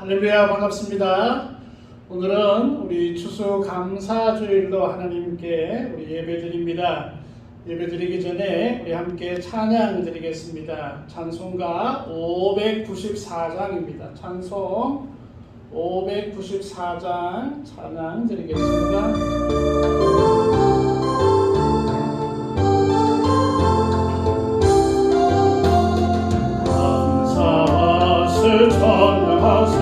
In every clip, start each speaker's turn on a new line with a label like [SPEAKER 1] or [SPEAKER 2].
[SPEAKER 1] 할렐루야, 반갑습니다. 오늘은 우리 추수감사주일로 하나님께 우리 예배드립니다. 예배드리기 전에 우리 함께 찬양 드리겠습니다. 찬송가 594장입니다. 찬송 594장 찬양 드리겠습니다. 찬양하세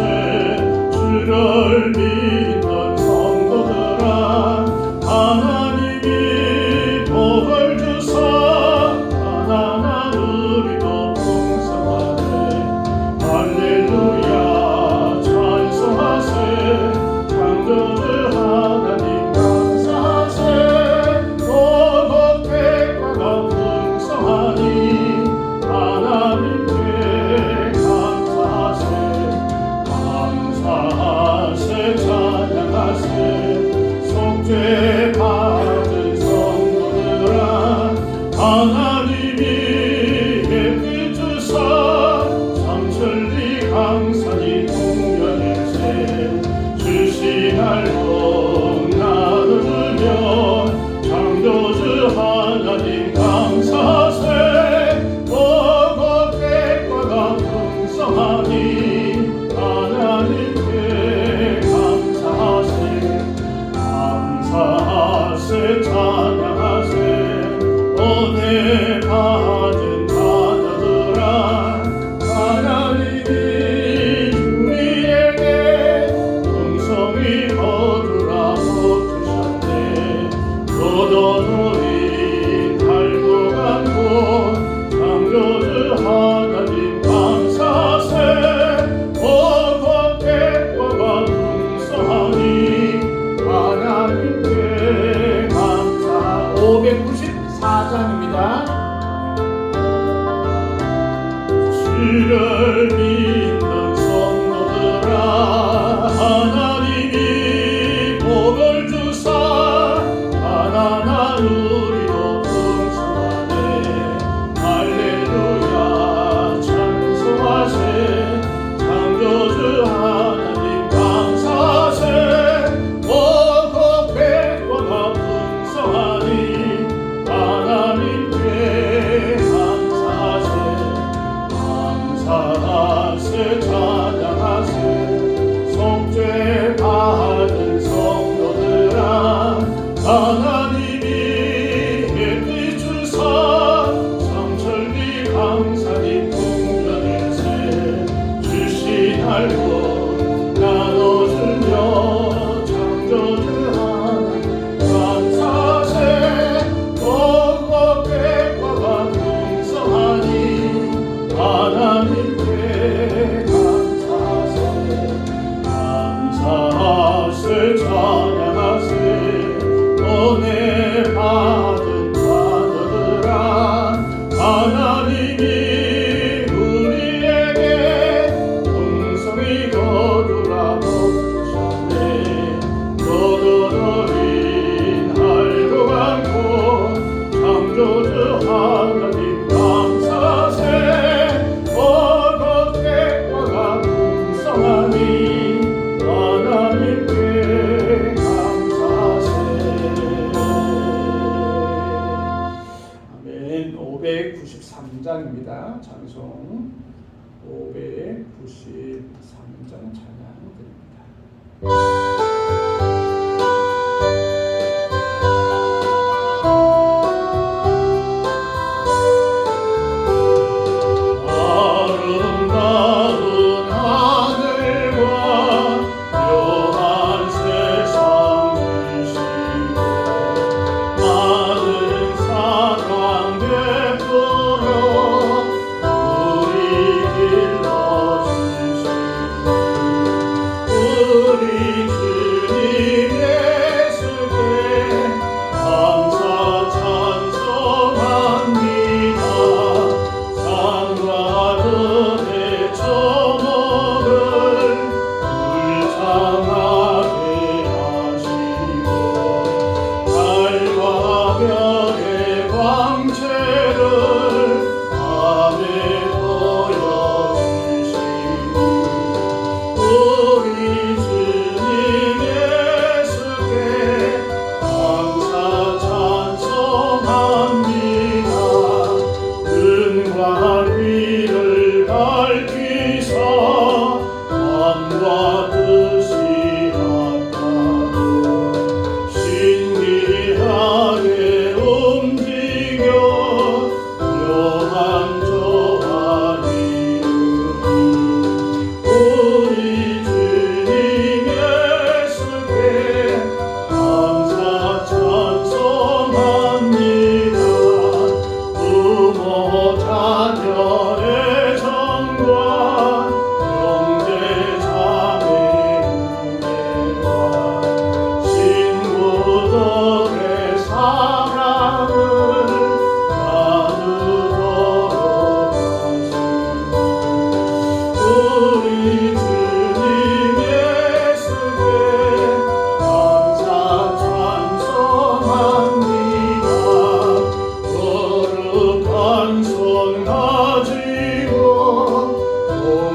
[SPEAKER 1] 주를 믿는 성도들아, 하나님이 복을 주사 가난한 우리도 풍성하네. 할렐루야 찬송하세 창조주 하나님 감사하세. 오곡 백과가 풍성하니 하나님께 찬양하세. 속죄 받은 성도들아, 하나님이 햇빛 주사 삼천리 강산이 동면일세. 주신 알고 나누며 창조주 하나님 감사하세. 오곡 백과가 풍성하니 하나님께 감사하세. 찬양하세. 은혜 받은 자녀들아, 하나님이 우리에게 풍성히 거두라 주셨네. 걷어놓인 달고 간 곳 창조주 하나님 감사하세. 오곡 백과가 풍성하니 하나님께 감사. 594장입니다. 주를 믿는 성도들아, 하나님이 복을 주사 가난한 우리도 풍성하네. 할렐루야 찬송하세. 창조주 하나님 감사하세. 오곡 백과가 풍성하니 하나님께 감사하세. 감사하세. 찬양하세. 속죄 받은 성도들아, 하나님이 햇빛 주사 삼천리 강산이 동면일세. 주신 알고 나눠주며 창조주 하나님 감사하세. 오곡 백과가 풍성하니 하나님께 감사하세. 감사하세. 찬양하세. 은혜 받은 자녀들아, 하나님이 우리에게 풍성히 거두라 주셨네. 걷어놓인 알고 간 곳 창조주 하나님 감사하세. 오곡 백과가 풍성하니 하나님께 감사하세. 아멘. 593장입니다. 찬송 593장 찬양 드립니다.
[SPEAKER 2] 주시고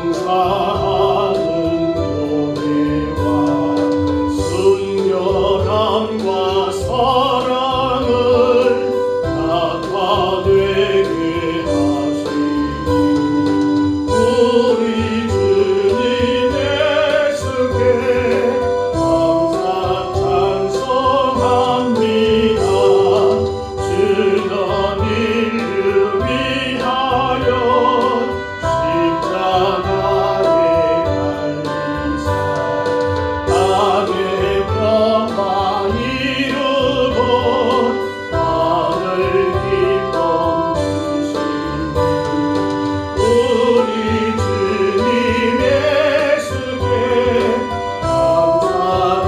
[SPEAKER 1] 감사하는 노래와 순결함과 사랑을 나타내게 하시니 우리 주님의 수께 감사 찬송합니다. 주는 인류 위하여 십자가에 달리사 땅의 평화 이루고 하늘 기쁨 주시니 우리 주님의 수께 감사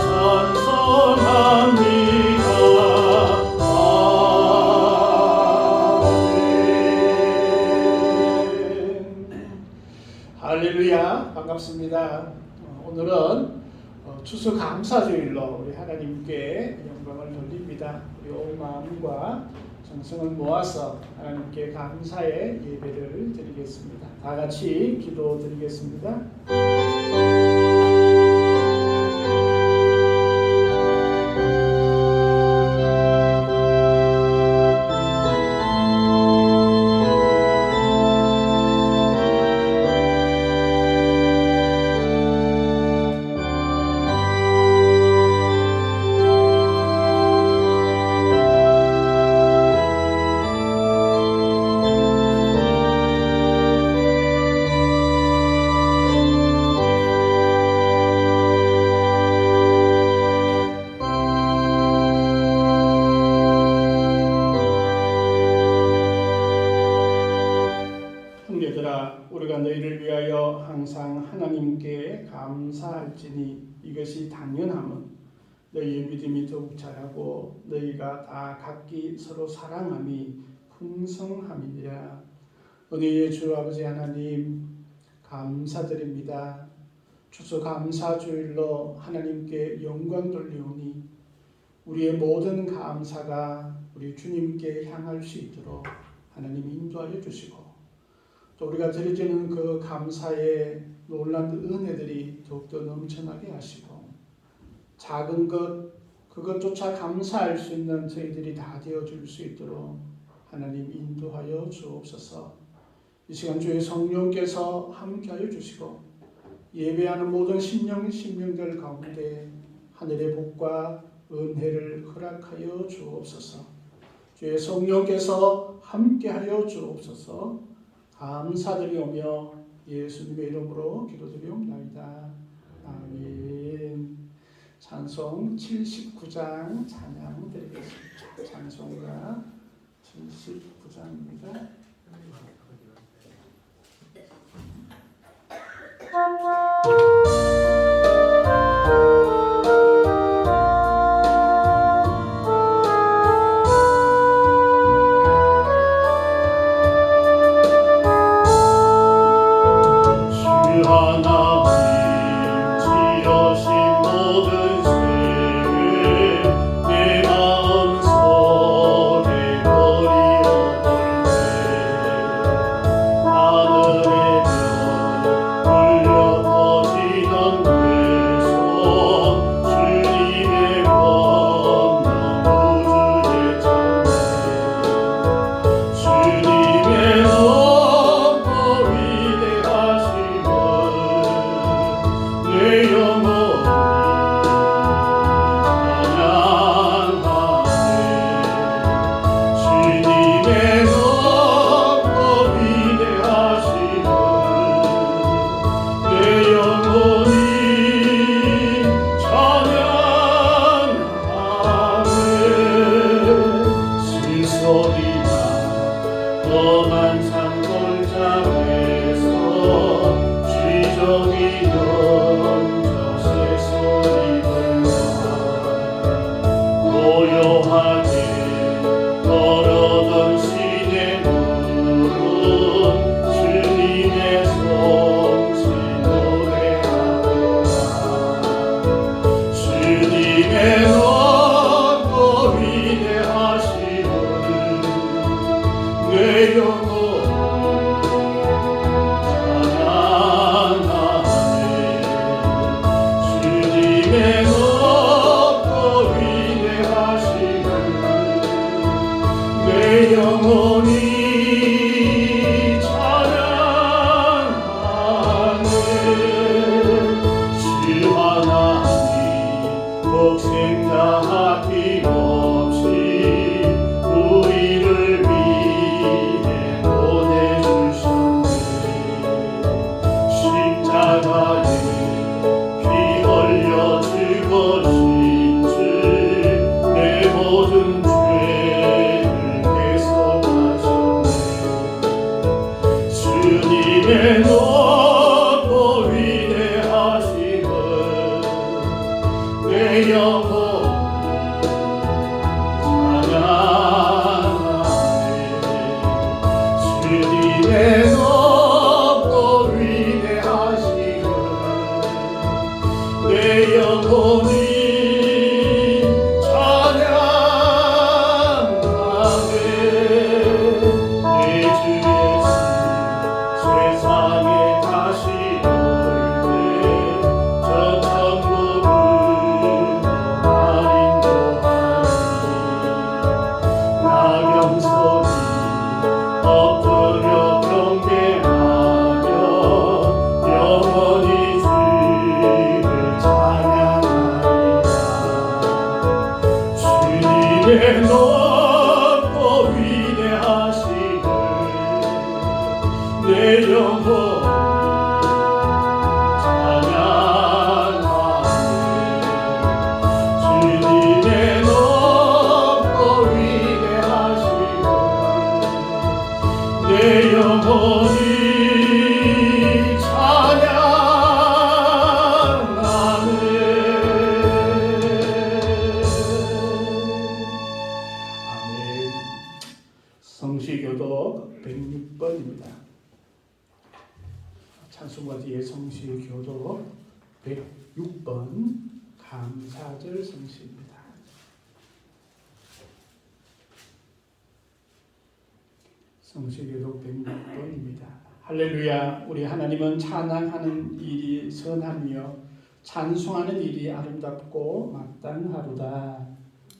[SPEAKER 1] 찬송합니다. 할렐루야, 반갑습니다. 오늘은 추수감사주일로 우리 하나님께 영광을 돌립니다. 우리 온 마음과 정성을 모아서 하나님께 감사의 예배를 드리겠습니다. 다 같이 기도드리겠습니다. 형제들아, 우리가 너희를 위하여 항상 하나님께 감사할지니 이것이 당연함은 너희의 믿음이 더욱 자라고 너희가 다 각기 서로 사랑함이 풍성함이니라. 은혜의 주 아버지 하나님, 감사드립니다. 추수감사주일로 하나님께 영광 돌리오니 우리의 모든 감사가 우리 주님께 향할 수 있도록 하나님 인도하여 주시고 또 우리가 드려지는 그 감사의 놀라운 은혜들이 더욱더 넘쳐나게 하시고 작은 것 그것조차 감사할 수 있는 저희들이 다 되어줄 수 있도록 하나님 인도하여 주옵소서. 이 시간 주의 성령께서 함께하여 주시고 예배하는 모든 심령들 가운데 하늘의 복과 은혜를 허락하여 주옵소서. 주의 성령께서 함께하여 주옵소서. 감사드리오며 예수님의 이름으로 기도드리옵나이다. 아멘. 찬송 79장 찬양 드리겠습니다. 찬송가 79장입니다. 내 영혼 찬양하네. 높고 위대하시네 내 영혼 찬양하네 주님의 높고 위대하시네 내 영혼이 성시교도 106번입니다. 찬송가 뒤에 성시교도 106번 감사절 성시입니다. 성시교도 106번입니다. 할렐루야. 우리 하나님은 찬양하는 일이 선하며 찬송하는 일이 아름답고 마땅하도다.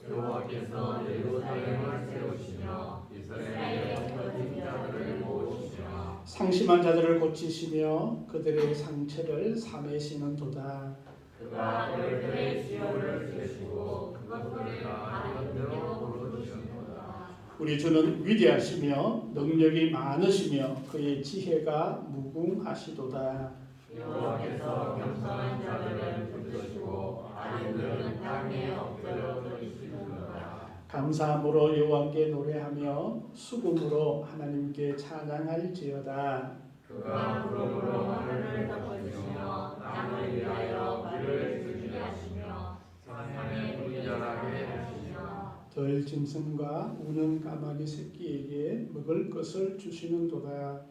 [SPEAKER 2] 여호와께서 예루살렘을 세우시며 이스라엘의 흩어진 자들을 모으시며
[SPEAKER 1] 상심한 자들을 고치시며 그들의 상처를 사매시는도다.
[SPEAKER 2] 그가 그들의 시온을 세시고 그것들을 하나님으로 부르시는도다.
[SPEAKER 1] 우리 주는 위대하시며 능력이 많으시며 그의 지혜가 무궁하시도다.
[SPEAKER 2] 여호와께서 겸손한 자들을 붙드시고 악인들은 땅에 엎드려 드리시는도다.
[SPEAKER 1] 감사함으로 여호와께 노래하며 수금으로 하나님께 찬양할지어다.
[SPEAKER 2] 그가 구름으로 하늘을 덮으시며 땅을 위하여 비를 주게 하시며 산에 물이 자라게 하시며
[SPEAKER 1] 덜 짐승과 우는 까마귀 새끼에게 먹을 것을 주시는도다.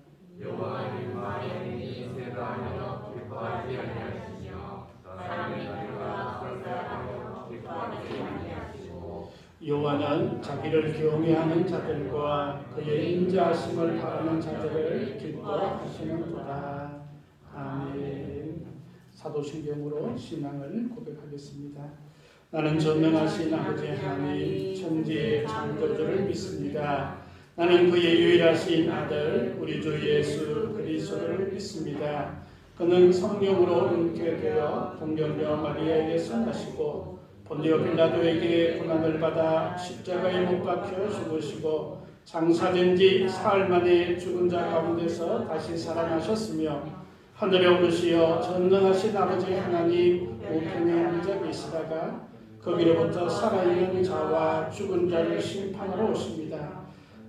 [SPEAKER 2] 여호와님과 영이 세다하여 기뻐하지 아니하시며 사람의 길과 설사하여 기뻐하지 아니하시고
[SPEAKER 1] 여호와는 자기를 경외하는 자들과 그의 인자하심을 바라는 자들을 기뻐하시는도다. 아멘. 사도신경으로 신앙을 고백하겠습니다. 나는 전능하신 아버지 하나님 천지의 창조주를 믿습니다. 나는 그의 유일하신 아들 우리 주 예수 그리스도를 믿습니다. 그는 성령으로 잉태되어 동정녀 마리아에게서 나시고 본디오 빌라도에게 고난을 받아 십자가에 못 박혀 죽으시고 장사된 지 사흘 만에 죽은 자 가운데서 다시 살아나셨으며 하늘에 오르시어 전능하신 아버지 하나님 우편에 앉아 계시다가 거기로부터 살아있는 자와 죽은 자를 심판하러 오십니다.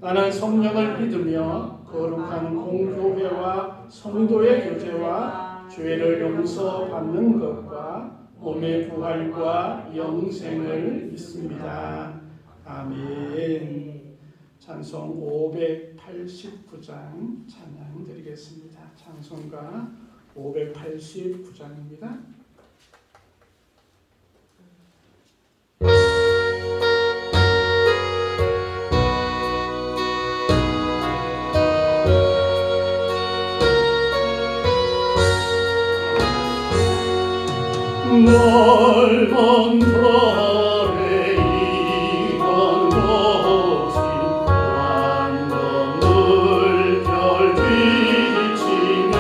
[SPEAKER 1] 나는 성령을 믿으며 거룩한 공교회와 성도의 교제와 죄를 용서받는 것과 몸의 부활과 영생을 믿습니다. 아멘. 찬송 589장 찬양 드리겠습니다. 찬송가 589장입니다. 넓은 터에 이건 곳이 완전 물결 비치며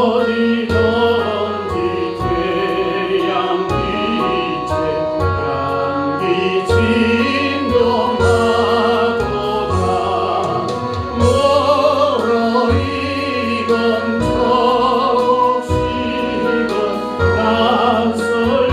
[SPEAKER 1] 어디든지 태양 빛에 양빛이 진동하도다. 멀어이건 낯설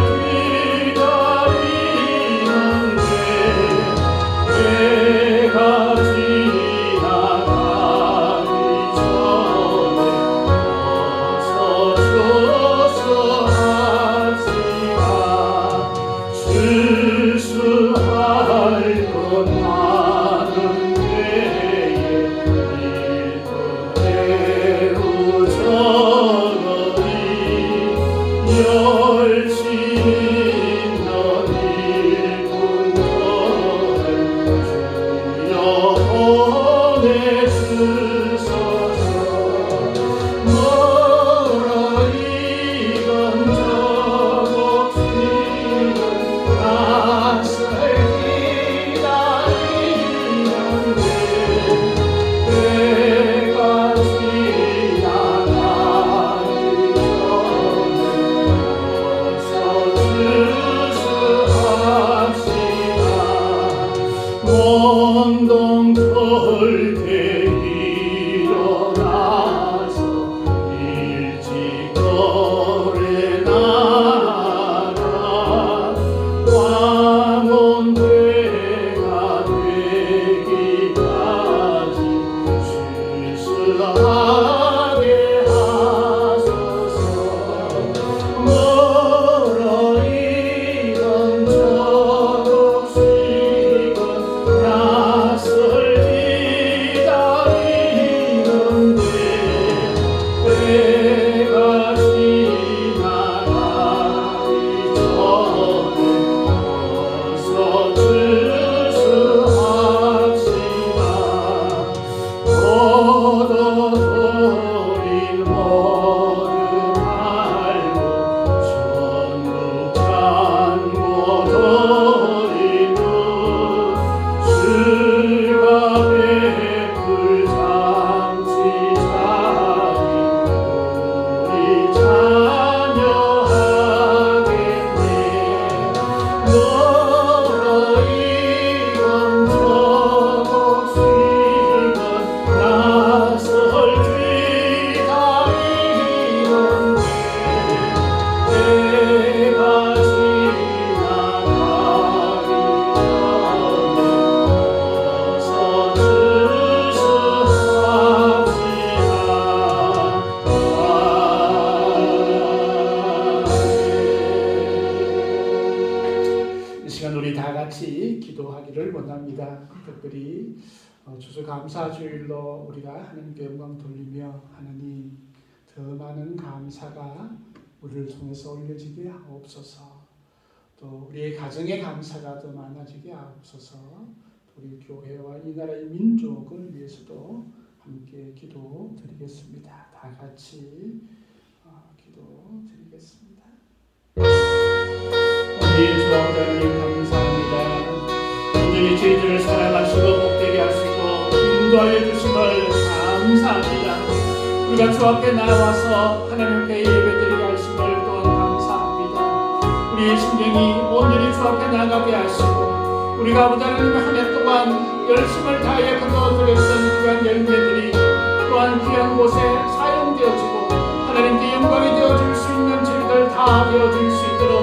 [SPEAKER 1] 원합니다. 특별히 추수감사주일로 우리가 하나님께 영광 돌리며 하나님 더 많은 감사가 우리를 통해서 올려지게 하옵소서. 또 우리의 가정의 감사가 더 많아지게 하옵소서. 우리 교회와 이 나라의 민족을 위해서도 함께 기도드리겠습니다. 다 같이 기도드리겠습니다. 우리 주 아버지 하나님 감사합니다. 온전히 저희들을 사랑하시고 복되게 하시고 인도하여 주심을 감사합니다. 우리가 주 앞에 나와서 하나님께 예배드리게 하심을 또한 감사합니다. 우리의 심령이 온전히 주 앞에 나가게 하시고 우리가 아버지 하나님 한 해 동안 열심을 다해 거둬들였던 귀한 열매들이 또한 귀한 곳에 사용되어지고 하나님께 영광이 되어줄 수 있는 저희들 다 되어줄 수 있도록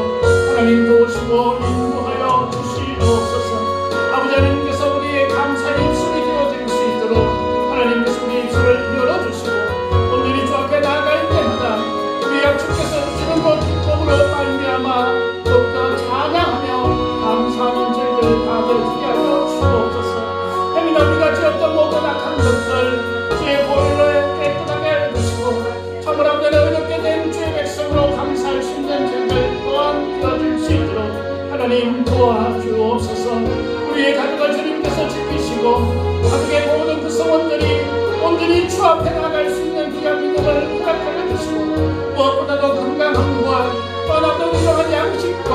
[SPEAKER 1] 하나님 도우시고 인도하여 주시옵소서. 아버지 하나님께서 우리의 감사의 입술이 되어줄 수 있도록 하나님께서 우리의 입술을 열어주시고 오늘이 주 앞에 나아갈 때마다 우리 주께서 주시는 것 기쁨으로 말미암아 더욱더 찬양하며 감사하는 저희들 다 되어지게 하여 주옵소서. 하나님 우리가 지었던 모든 악한 것들 주의 보혈로 깨끗하게 해주시고 참으로 아버지 어렵게 된 주의 백성으로 감사할 수 있는 저희들 또한 되어줄 수 있도록 하나님 도와주옵소서. 우리의 가족을 주님께서 지키시고 가족의 모든 구성원들이 온전히 주 앞에 나갈 수 있는 귀한 믿음을 허락하여 주시고 무엇보다도 건강함과 떠나던 운동한 양식과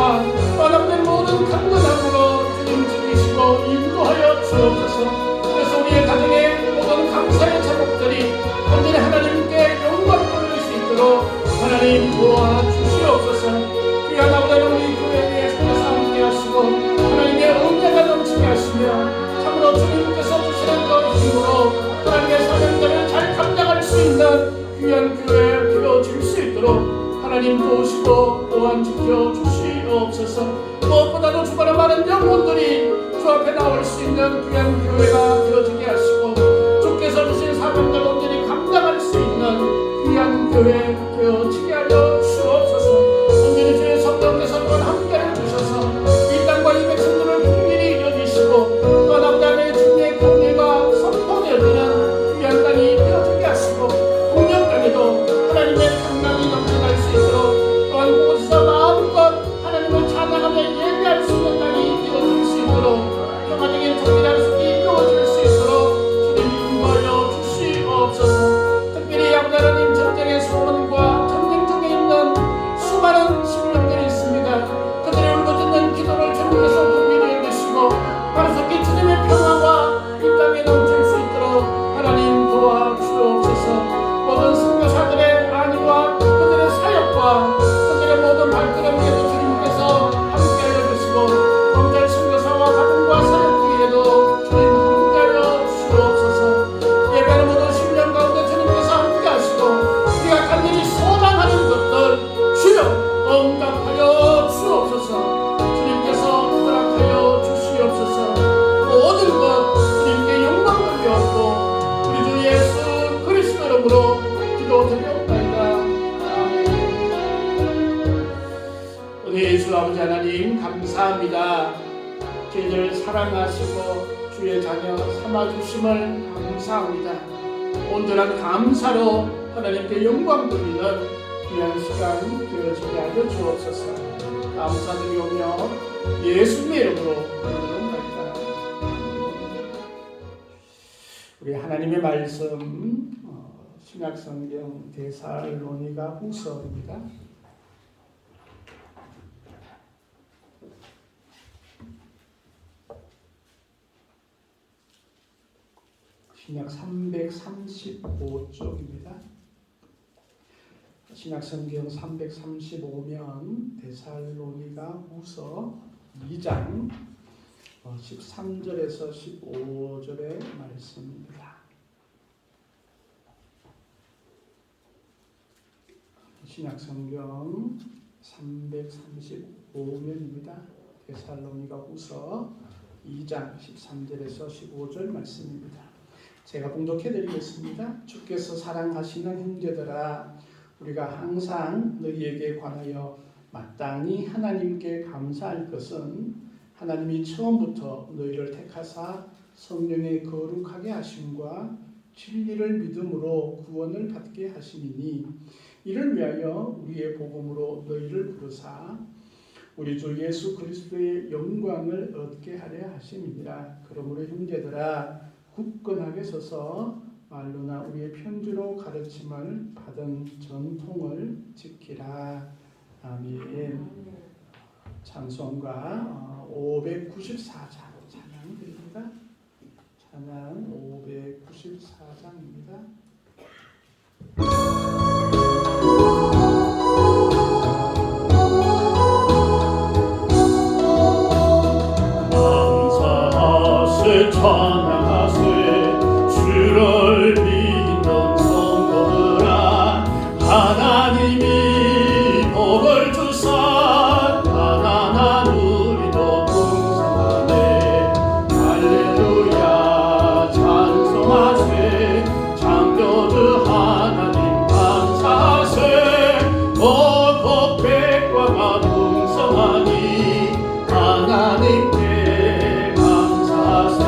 [SPEAKER 1] 떠나던 모든 강건함으로 주님 지키시고 인도하여 주옵소서. 그래서 우리의 가정의 모든 감사의 제목들이 온전히 하나님께 영광을 돌릴 수 있도록 하나님 도와주시옵소서. 귀한 아버지 우리 교회에 주께서 함께 하시고 하나님의 은혜가 넘치게 하시며 참으로 주님께서 주시는 그 힘으로 하나님의 사명들을 잘 감당할 수 있는 귀한 교회 되어질 수 있도록 하나님 도우시고 또한 지켜주시옵소서. 무엇보다도 주변에 많은 영혼들이 주 앞에 나올 수 있는 귀한 교회가 되어지게 하시고 주께서 주신 사명들 온전히 감당할 수 있는 귀한 교회 되어지게 하여 주옵소서. 온전히 주의 성령께서 또한 함께해 주셔서 이 땅과 이 백성들을 풍밀히 여기시고 또한 아버지 주님의 공예가 선포되어지는 귀한 땅이 되어지게 하시고 공영 땅에도 하나님의 평강이 넘쳐날 수 있도록 또한 그곳에서 마음껏 하나님을 찬양하며 예배할 수 있는 땅이 되어질 수 있도록 평화적인 통일한 속이 이루어질 수 있도록 주님 인도하여 주시옵소서. 특별히 아버지 하나님 전쟁의 소문과 전쟁 중에 있는 수많은 심령들이 있습니다. 그들의 울부짖는 기도를 주님께서 분명히 여기시고 하루속히 주님의 평화가 이 땅에 넘칠 수 있도록 하나님 도와주옵소서. 모든 선교사들의 안위와 그들의 사역과 그들의 모든 발걸음에도 주님께서 함께하여 주시고 범죄 선교사와 가정과 사역 중에도 주님 함께하여 주옵소서. 예배하는 모든 심령 가운데 주님께서 함께하시고 우리가 간절히 소망하는 것들 주여 응답하여 주옵소서. 주님께서 허락하여 주시옵소서. 모든 것 주님께 영광 돌려옵고 우리 주 예수 그리스도 이름으로 기도드리옵나이다. 아멘. 우리 주 아버지 하나님 감사합니다. 저희를 사랑하시고 주의 자녀 삼아주심을 감사합니다. 온전한 감사로 하나님께 영광 돌리는 귀한 시간 되어지게 하여 주옵소서. 감사드리오며 예수님의 이름으로 기도드리옵나이다. 우리 하나님의 말씀 신약성경 데살로니가 후서입니다. 신약 335쪽입니다. 신약성경 335면 데살로니가 후서 2장 13절에서 15절의 말씀입니다. 신약성경 335면입니다. 데살로니가 후서 2장 13절에서 15절 말씀입니다. 제가 봉독해 드리겠습니다. 주께서 사랑하시는 형제들아, 우리가 항상 너희에게 관하여 마땅히 하나님께 감사할 것은 하나님이 처음부터 너희를 택하사 성령의 거룩하게 하심과 진리를 믿음으로 구원을 받게 하심이니 이를 위하여 우리의 복음으로 너희를 부르사 우리 주 예수 그리스도의 영광을 얻게 하려 하심이니라. 그러므로 형제들아 굳건하게 서서 말로나 우리의 편지로 가르침을 받은 전통을 지키라. 아멘. 찬송가 594장 찬양 드립니다. 찬양 594장입니다. 감사하세 찬양하세 주를 믿는 성도들아 하나님이 복을 주사 가난한 우리도 풍성하네 할렐루야 찬송하세 창조주 하나님 감사하세 복 백과가 풍성하니 하나님께 감사하세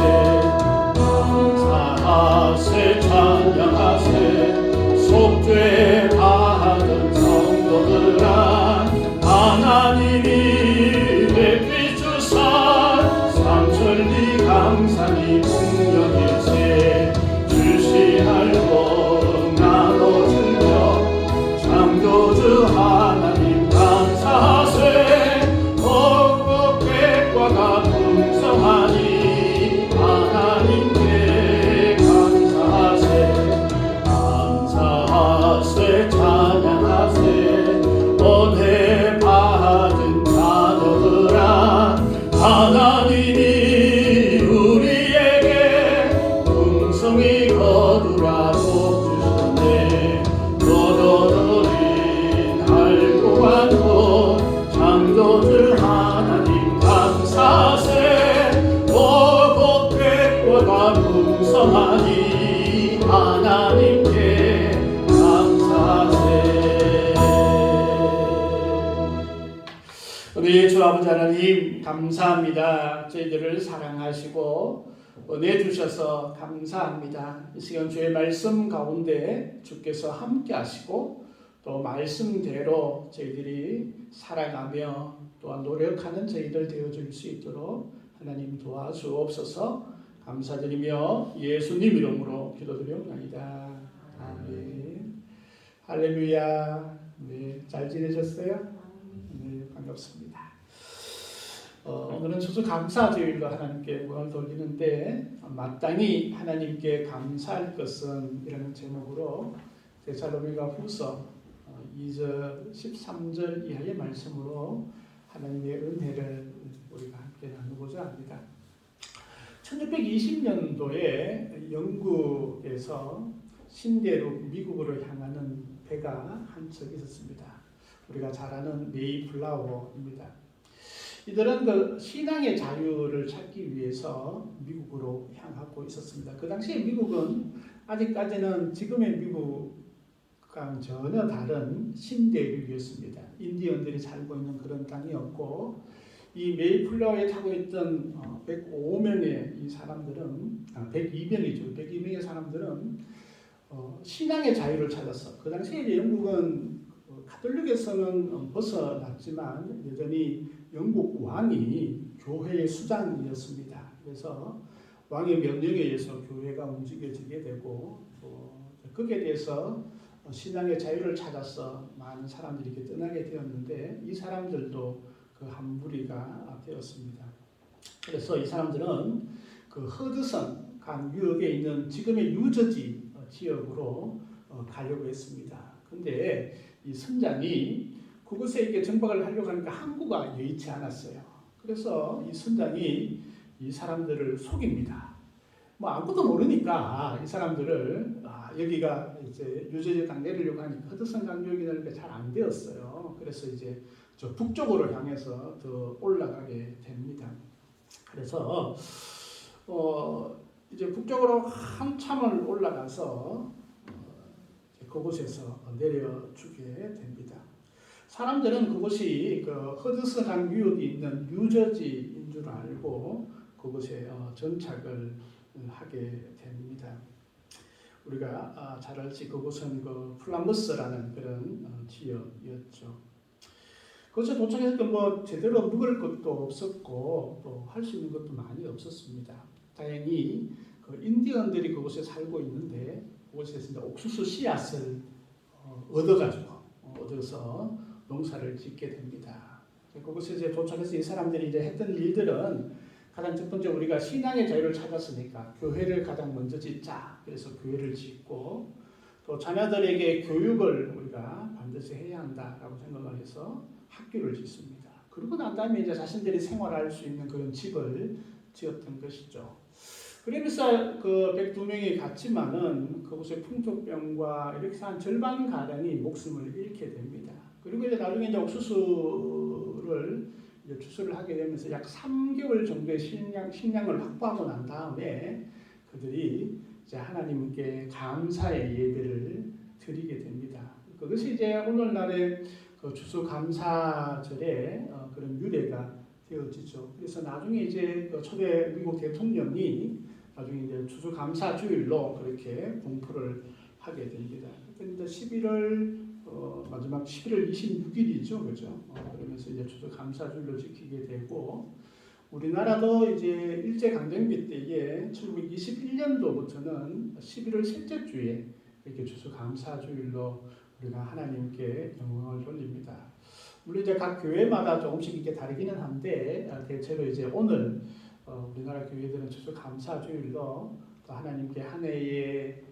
[SPEAKER 1] 찬양하세 속죄 받은 성도들아 하나님이 햇빛 주사 삼천리 강산이 풍년일세 주시할 복 나눠주며 창조주 하나님 감사하세 복 백과가 풍성하니 하나님께 감사하세 찬양하세 은혜 받은 자녀들아 하나님이 우리에게 풍성히 거두라 복 주셨네 너더러린 알고한 것 창조주 하나님 감사하세 복 백과가 풍성하니 하나님께 감사하세. 우리 주 아버지 하나님 감사합니다. 저희들을 사랑하시고 은혜 주셔서 감사합니다. 이 시간 주의 말씀 가운데 주께서 함께 하시고 또 말씀대로 저희들이 살아가며 또한 노력하는 저희들 되어줄 수 있도록 하나님 도와주옵소서. 감사드리며 예수님 이름으로 기도드리옵나이다. 아멘. 할렐루야. 네, 잘 지내셨어요? 네, 반갑습니다. 오늘은 추수감사주일로 하나님께 영광을 돌리는데 마땅히 하나님께 감사할 것은 이라는 제목으로 데살로니가 후서 2절 13절 이하의 말씀으로 하나님의 은혜를 우리가 함께 나누고자 합니다. 1620년도에 영국에서 신대륙 미국으로 향하는 배가 한 척 있었습니다. 우리가 잘 아는 메이플라워입니다. 이들은 그 신앙의 자유를 찾기 위해서 미국으로 향하고 있었습니다. 그 당시에 미국은 아직까지는 지금의 미국과는 전혀 다른 신대륙이었습니다. 인디언들이 살고 있는 그런 땅이었고 이 메이플라워에 타고 있던 105명의 이 사람들은 102명이죠. 102명의 사람들은 신앙의 자유를 찾았어. 그 당시에 이제 영국은 가톨릭에서는 벗어났지만 여전히 영국 왕이 교회의 수장이었습니다. 그래서 왕의 명령에 의해서 교회가 움직여지게 되고 거기에 대해서 신앙의 자유를 찾아서 많은 사람들이 이렇게 떠나게 되었는데 이 사람들도 그 한 무리가 되었습니다. 그래서 이 사람들은 그 허드슨 강 유역에 있는 지금의 뉴저지 지역으로 가려고 했습니다. 근데 이 선장이 그곳에 이렇게 정박을 하려고 하니까 항구가 여의치 않았어요. 그래서 이 선장이 이 사람들을 속입니다. 뭐 아무것도 모르니까 이 사람들을 여기가 이제 뉴저지 강 내리려고 하니까 허드슨 강 유역이 되니까 잘 안 되었어요. 그래서 이제 저 북쪽으로 향해서 더 올라가게 됩니다. 그래서 이제 북쪽으로 한참을 올라가서 그곳에서 내려주게 됩니다. 사람들은 그곳이 그 허드슨강 유역이 있는 뉴저지인 줄 알고 그곳에 정착을 하게 됩니다. 우리가 잘 알지 그곳은 그 플라머스라는 그런 지역이었죠. 그곳에 도착했을 때 뭐 제대로 먹을 것도 없었고 또 할 수 있는 것도 많이 없었습니다. 다행히 그 인디언들이 그곳에 살고 있는데 그곳에서 이제 옥수수 씨앗을 얻어서 농사를 짓게 됩니다. 그곳에 이제 도착해서 이 사람들이 이제 했던 일들은 가장 첫 번째 우리가 신앙의 자유를 찾았으니까 교회를 가장 먼저 짓자. 그래서 교회를 짓고 또 자녀들에게 교육을 우리가 반드시 해야 한다라고 생각을 해서 학교를 짓습니다. 그리고 난 다음에 이제 자신들이 생활할 수 있는 그런 집을 지었던 것이죠. 그러면서 그 102명이 갔지만은 그곳에 풍토병과 이렇게 한 절반 가량이 목숨을 잃게 됩니다. 그리고 이제 나중에 이제 옥수수를 이제 추수를 하게 되면서 약 3개월 정도의 식량을 확보하고 난 다음에 그들이 이제 하나님께 감사의 예배를 드리게 됩니다. 그것이 이제 오늘날의 그 추수감사절의 그런 유래가 되어지죠. 그래서 나중에 이제 그 초대 미국 대통령이 나중에 이제 추수감사주일로 그렇게 공포를 하게 됩니다. 그런데 11월 마지막 11월 26일이죠, 그죠? 그러면서 이제 추수감사주일로 지키게 되고 우리나라도 이제 일제 강점기 때에 1921년도부터는 11월 셋째 주에 이렇게 추수감사주일로 우리가 하나님께 영광을 돌립니다. 물론 이제 각 교회마다 조금씩 이게 다르기는 한데 대체로 이제 오늘 우리나라 교회들은 추수감사주일로 또 하나님께 한 해의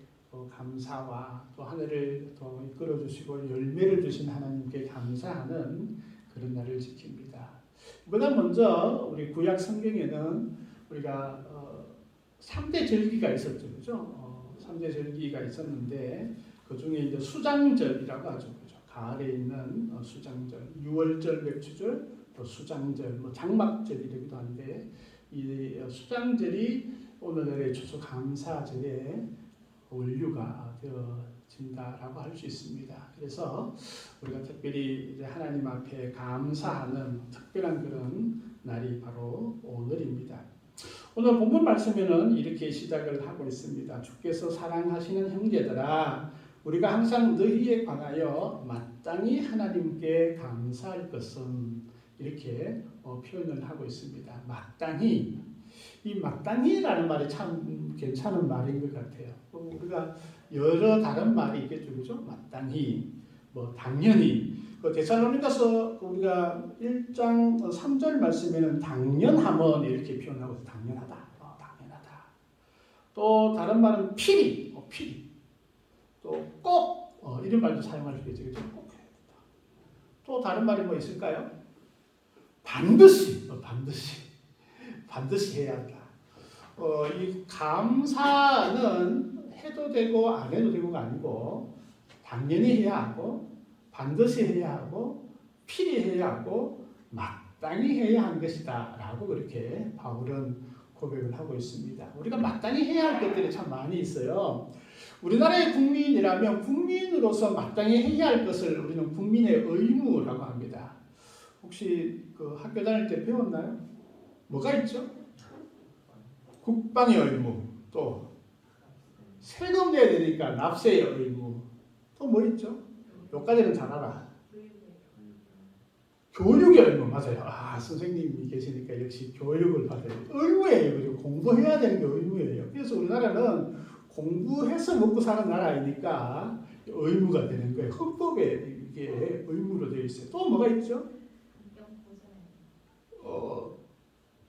[SPEAKER 1] 감사와 또 한 해를 또 이끌어 주시고 열매를 주신 하나님께 감사하는 그런 날을 지킵니다. 보다 먼저 우리 구약 성경에는 우리가 3대 절기가 있었죠, 그죠? 3대 절기가 있었는데 그 중에 이제 수장절이라고 하죠, 그죠? 가을에 있는 수장절, 6월절 맥추절, 또 수장절, 뭐 장막절이라고도 하는데 이 수장절이 오늘날의 추수감사절의 원류가 되어진다라고 할 수 있습니다. 그래서 우리가 특별히 이제 하나님 앞에 감사하는 특별한 그런 날이 바로 오늘입니다. 오늘 본문 말씀에는 이렇게 시작을 하고 있습니다. 주께서 사랑하시는 형제들아, 우리가 항상 너희에 관하여 마땅히 하나님께 감사할 것은 이렇게 표현을 하고 있습니다. 마땅히. 이 마땅히라는 말이 참 괜찮은 말인 것 같아요. 우리가 여러 다른 말이 있겠죠, 그죠? 마땅히, 뭐 당연히. 그 데살로니가서 우리가 1장 3절 말씀에는 당연함은 이렇게 표현하고 있어요. 당연하다, 당연하다. 또 다른 말은 필히, 또 꼭 이런 말도 사용할 수 있죠, 그죠? 꼭 해야 된다. 또 다른 말이 뭐 있을까요? 반드시 해야 한다. 이 감사는 해도 되고 안 해도 되고가 아니고 당연히 해야 하고 반드시 해야 하고 필히 해야 하고 마땅히 해야 하는 것이다 라고 그렇게 바울은 고백을 하고 있습니다. 우리가 마땅히 해야 할 것들이 참 많이 있어요. 우리나라의 국민이라면 국민으로서 마땅히 해야 할 것을 우리는 국민의 의무라고 합니다. 혹시 그 학교 다닐 때 배웠나요? 뭐가 있죠? 국방의 의무, 또 세금 내야 되니까 납세의 의무, 또 뭐 있죠? 여기까지는 잘 알아. 교육의 의무, 맞아요. 선생님이 계시니까 역시 교육을 받아야 돼요. 의무예요. 그죠? 공부해야 되는 게 의무예요. 그래서 우리나라는 공부해서 먹고 사는 나라이니까 의무가 되는 거예요. 헌법에 이게 의무로 되어 있어요. 또 뭐가 있죠?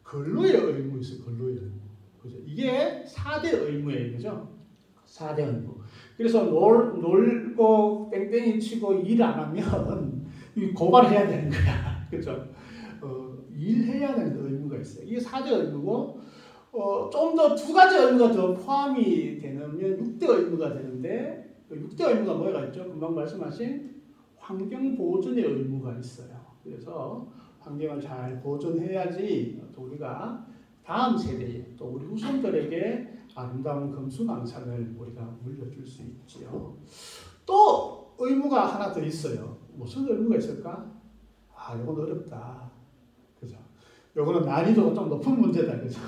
[SPEAKER 1] 근로의 의무 있어요. 근로의 의무. 그죠? 이게 4대 의무예요. 그죠? 4대 의무. 그래서 놀고 땡땡이 치고 일 안 하면 고발해야 되는 거야. 그죠? 일해야 되는 의무가 있어요. 이게 4대 의무고 좀 더 2가지 의무가 더 포함이 되면 6대 의무가 되는데 그 6대 의무가 뭐가 있죠? 금방 말씀하신 환경 보존의 의무가 있어요. 그래서 환경을 잘 보존해야지 또 우리가 다음 세대에 또 우리 후손들에게 아름다운 금수망상을 우리가 물려줄 수 있지요. 또 의무가 하나 더 있어요. 무슨 의무가 있을까? 이건 어렵다. 그죠? 요거는 난이도가 좀 높은 문제다. 그죠?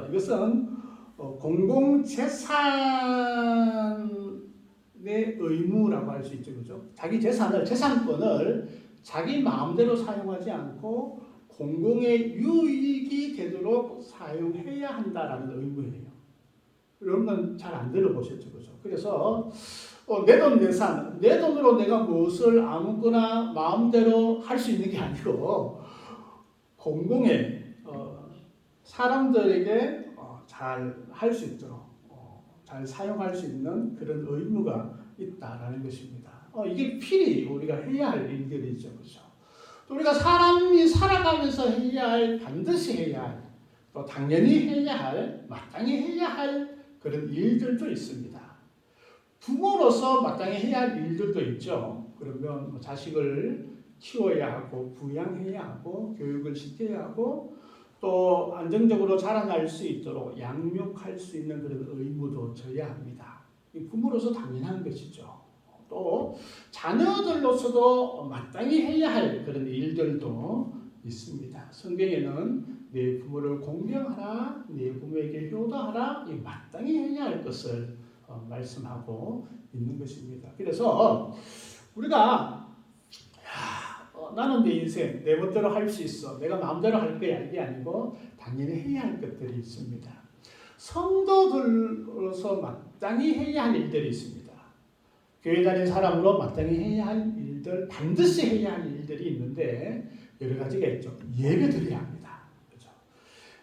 [SPEAKER 1] 이것은 공공재산의 의무라고 할 수 있죠. 그죠? 자기 재산권을 자기 마음대로 사용하지 않고 공공의 유익이 되도록 사용해야 한다라는 의무예요. 여러분은 잘 안 들어보셨죠. 그죠? 그래서 내 돈 내산, 내 돈으로 내가 무엇을 아무거나 마음대로 할 수 있는 게 아니고 공공의 사람들에게 잘 할 수 있도록 잘 사용할 수 있는 그런 의무가 있다라는 것입니다. 이게 필히 우리가 해야 할 일들이죠. 그렇죠? 또 우리가 사람이 살아가면서 해야 할, 반드시 해야 할, 또 당연히 해야 할, 마땅히 해야 할 그런 일들도 있습니다. 부모로서 마땅히 해야 할 일들도 있죠. 그러면 자식을 키워야 하고 부양해야 하고 교육을 시켜야 하고 또 안정적으로 자라날 수 있도록 양육할 수 있는 그런 의무도 져야 합니다. 부모로서 당연한 것이죠. 또 자녀들로서도 마땅히 해야 할 그런 일들도 있습니다. 성경에는 내 부모를 공경하라, 내 부모에게 효도하라, 이 마땅히 해야 할 것을 말씀하고 있는 것입니다. 그래서 우리가 나는 내 인생 내 멋대로 할 수 있어, 내가 마음대로 할 거야, 이게 아니고 당연히 해야 할 것들이 있습니다. 성도들로서 마땅히 해야 할 일들이 있습니다. 교회 다니는 사람으로 마땅히 해야 할 일들, 반드시 해야 할 일들이 있는데 여러 가지가 있죠. 예배 드려야 합니다. 그렇죠?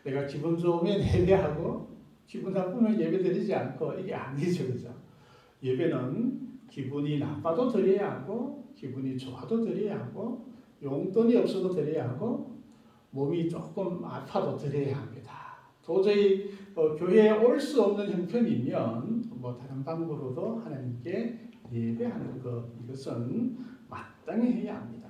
[SPEAKER 1] 내가 기분 좋으면 예배하고 기분 나쁘면 예배 드리지 않고 이게 아니죠. 그렇죠? 예배는 기분이 나빠도 드려야 하고 기분이 좋아도 드려야 하고 용돈이 없어도 드려야 하고 몸이 조금 아파도 드려야 합니다. 도저히 교회에 올 수 없는 형편이면 다른 방법으로도 하나님께 예배하는 것, 이것은 마땅히 해야 합니다.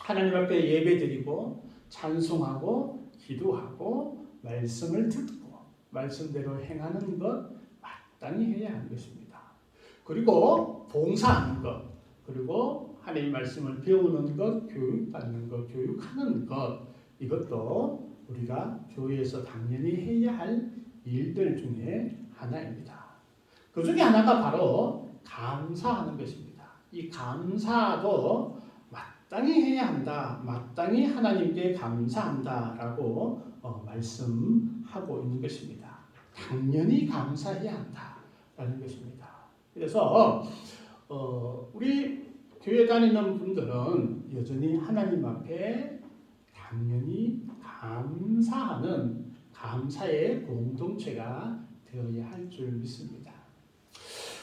[SPEAKER 1] 하나님 앞에 예배드리고 찬송하고 기도하고 말씀을 듣고 말씀대로 행하는 것 마땅히 해야 하는 것입니다. 그리고 봉사하는 것, 그리고 하나님의 말씀을 배우는 것, 교육받는 것, 교육하는 것, 이것도 우리가 교회에서 당연히 해야 할 일들 중에 하나입니다. 그 중에 하나가 바로 감사하는 것입니다. 이 감사도 마땅히 해야 한다, 마땅히 하나님께 감사한다라고 말씀하고 있는 것입니다. 당연히 감사해야 한다라는 것입니다. 그래서 우리 교회 다니는 분들은 여전히 하나님 앞에 당연히 감사하는 감사의 공동체가 되어야 할 줄 믿습니다.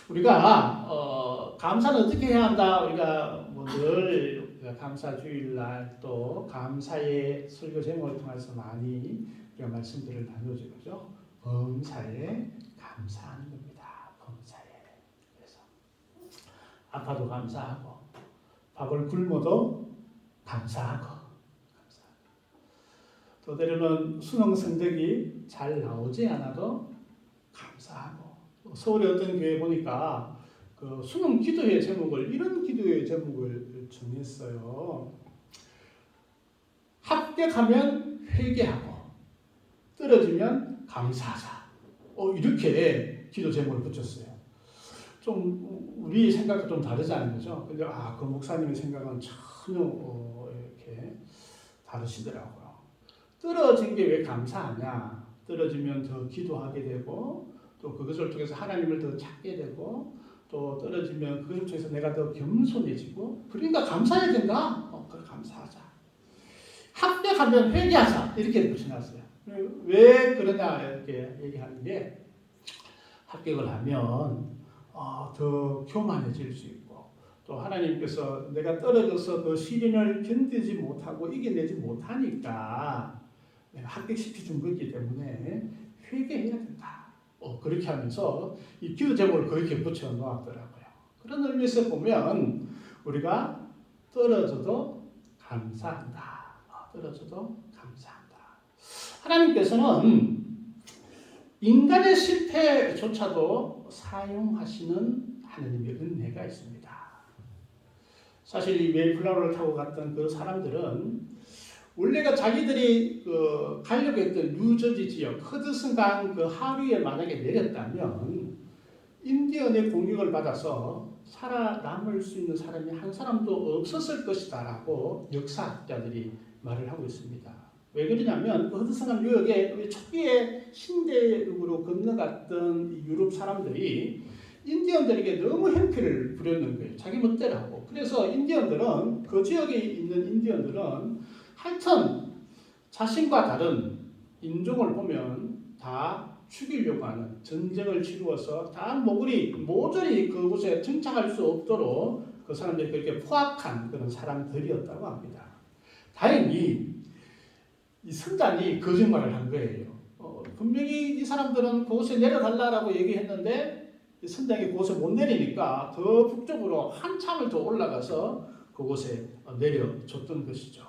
[SPEAKER 1] 우리가 감사는 어떻게 해야 한다? 우리가 늘 감사 주일날 또 감사의 설교 제목을 통해서 많이 우리가 말씀들을 나누죠, 그죠? 범사에 감사하는 겁니다. 범사에. 그래서 아파도 감사하고 밥을 굶어도 감사하고. 또 때로는 수능 성적이 잘 나오지 않아도 감사하고. 서울의 어떤 교회 보니까 그 수능 기도회 제목을 이런 기도회 제목을 정했어요. 합격하면 회개하고 떨어지면 감사하자. 이렇게 기도 제목을 붙였어요. 좀 우리 생각과 좀 다르지 않은 거죠. 근데 그 목사님의 생각은 전혀 이렇게 다르시더라고요. 떨어진 게 왜 감사하냐? 떨어지면 더 기도하게 되고 또 그것을 통해서 하나님을 더 찾게 되고 또 떨어지면 그것을 통해서 내가 더 겸손해지고 그러니까 감사해야 된다. 그래 감사하자. 합격하면 회개하자. 이렇게 붙여놨어요. 왜 그러냐 이렇게 얘기하는 게 합격을 하면 더 교만해질 수 있고 또 하나님께서 내가 떨어져서 그 시련을 견디지 못하고 이겨내지 못하니까 내가 합격시켜 준 거기 때문에 회개해야 된다. 그렇게 하면서 이 기도 제목을 그렇게 붙여 놓았더라고요. 그런 의미에서 보면 우리가 떨어져도 감사한다. 떨어져도 감사한다. 하나님께서는 인간의 실패조차도 사용하시는 하나님의 은혜가 있습니다. 사실 이 메이플라워를 타고 갔던 그 사람들은 원래가 자기들이 가려고 했던 뉴저지 지역 허드슨 강 그 하류에 만약에 내렸다면 인디언의 공격을 받아서 살아남을 수 있는 사람이 한 사람도 없었을 것이다라고 역사학자들이 말을 하고 있습니다. 왜 그러냐면 그 허드슨 강 유역에 초기에 신대륙으로 건너갔던 이 유럽 사람들이 인디언들에게 너무 행패를 부렸는 거예요. 자기 멋대로 하고. 그래서 인디언들은 그 지역에 있는 인디언들은 하여튼 자신과 다른 인종을 보면 다 죽이려고 하는 전쟁을 치루어서 다 모조리 그곳에 정착할 수 없도록 그 사람들이 그렇게 포악한 그런 사람들이었다고 합니다. 다행히 이 선장이 거짓말을 한 거예요. 분명히 이 사람들은 그곳에 내려달라고 얘기했는데 선장이 그곳에 못 내리니까 더 북쪽으로 한참을 더 올라가서 그곳에 내려줬던 것이죠.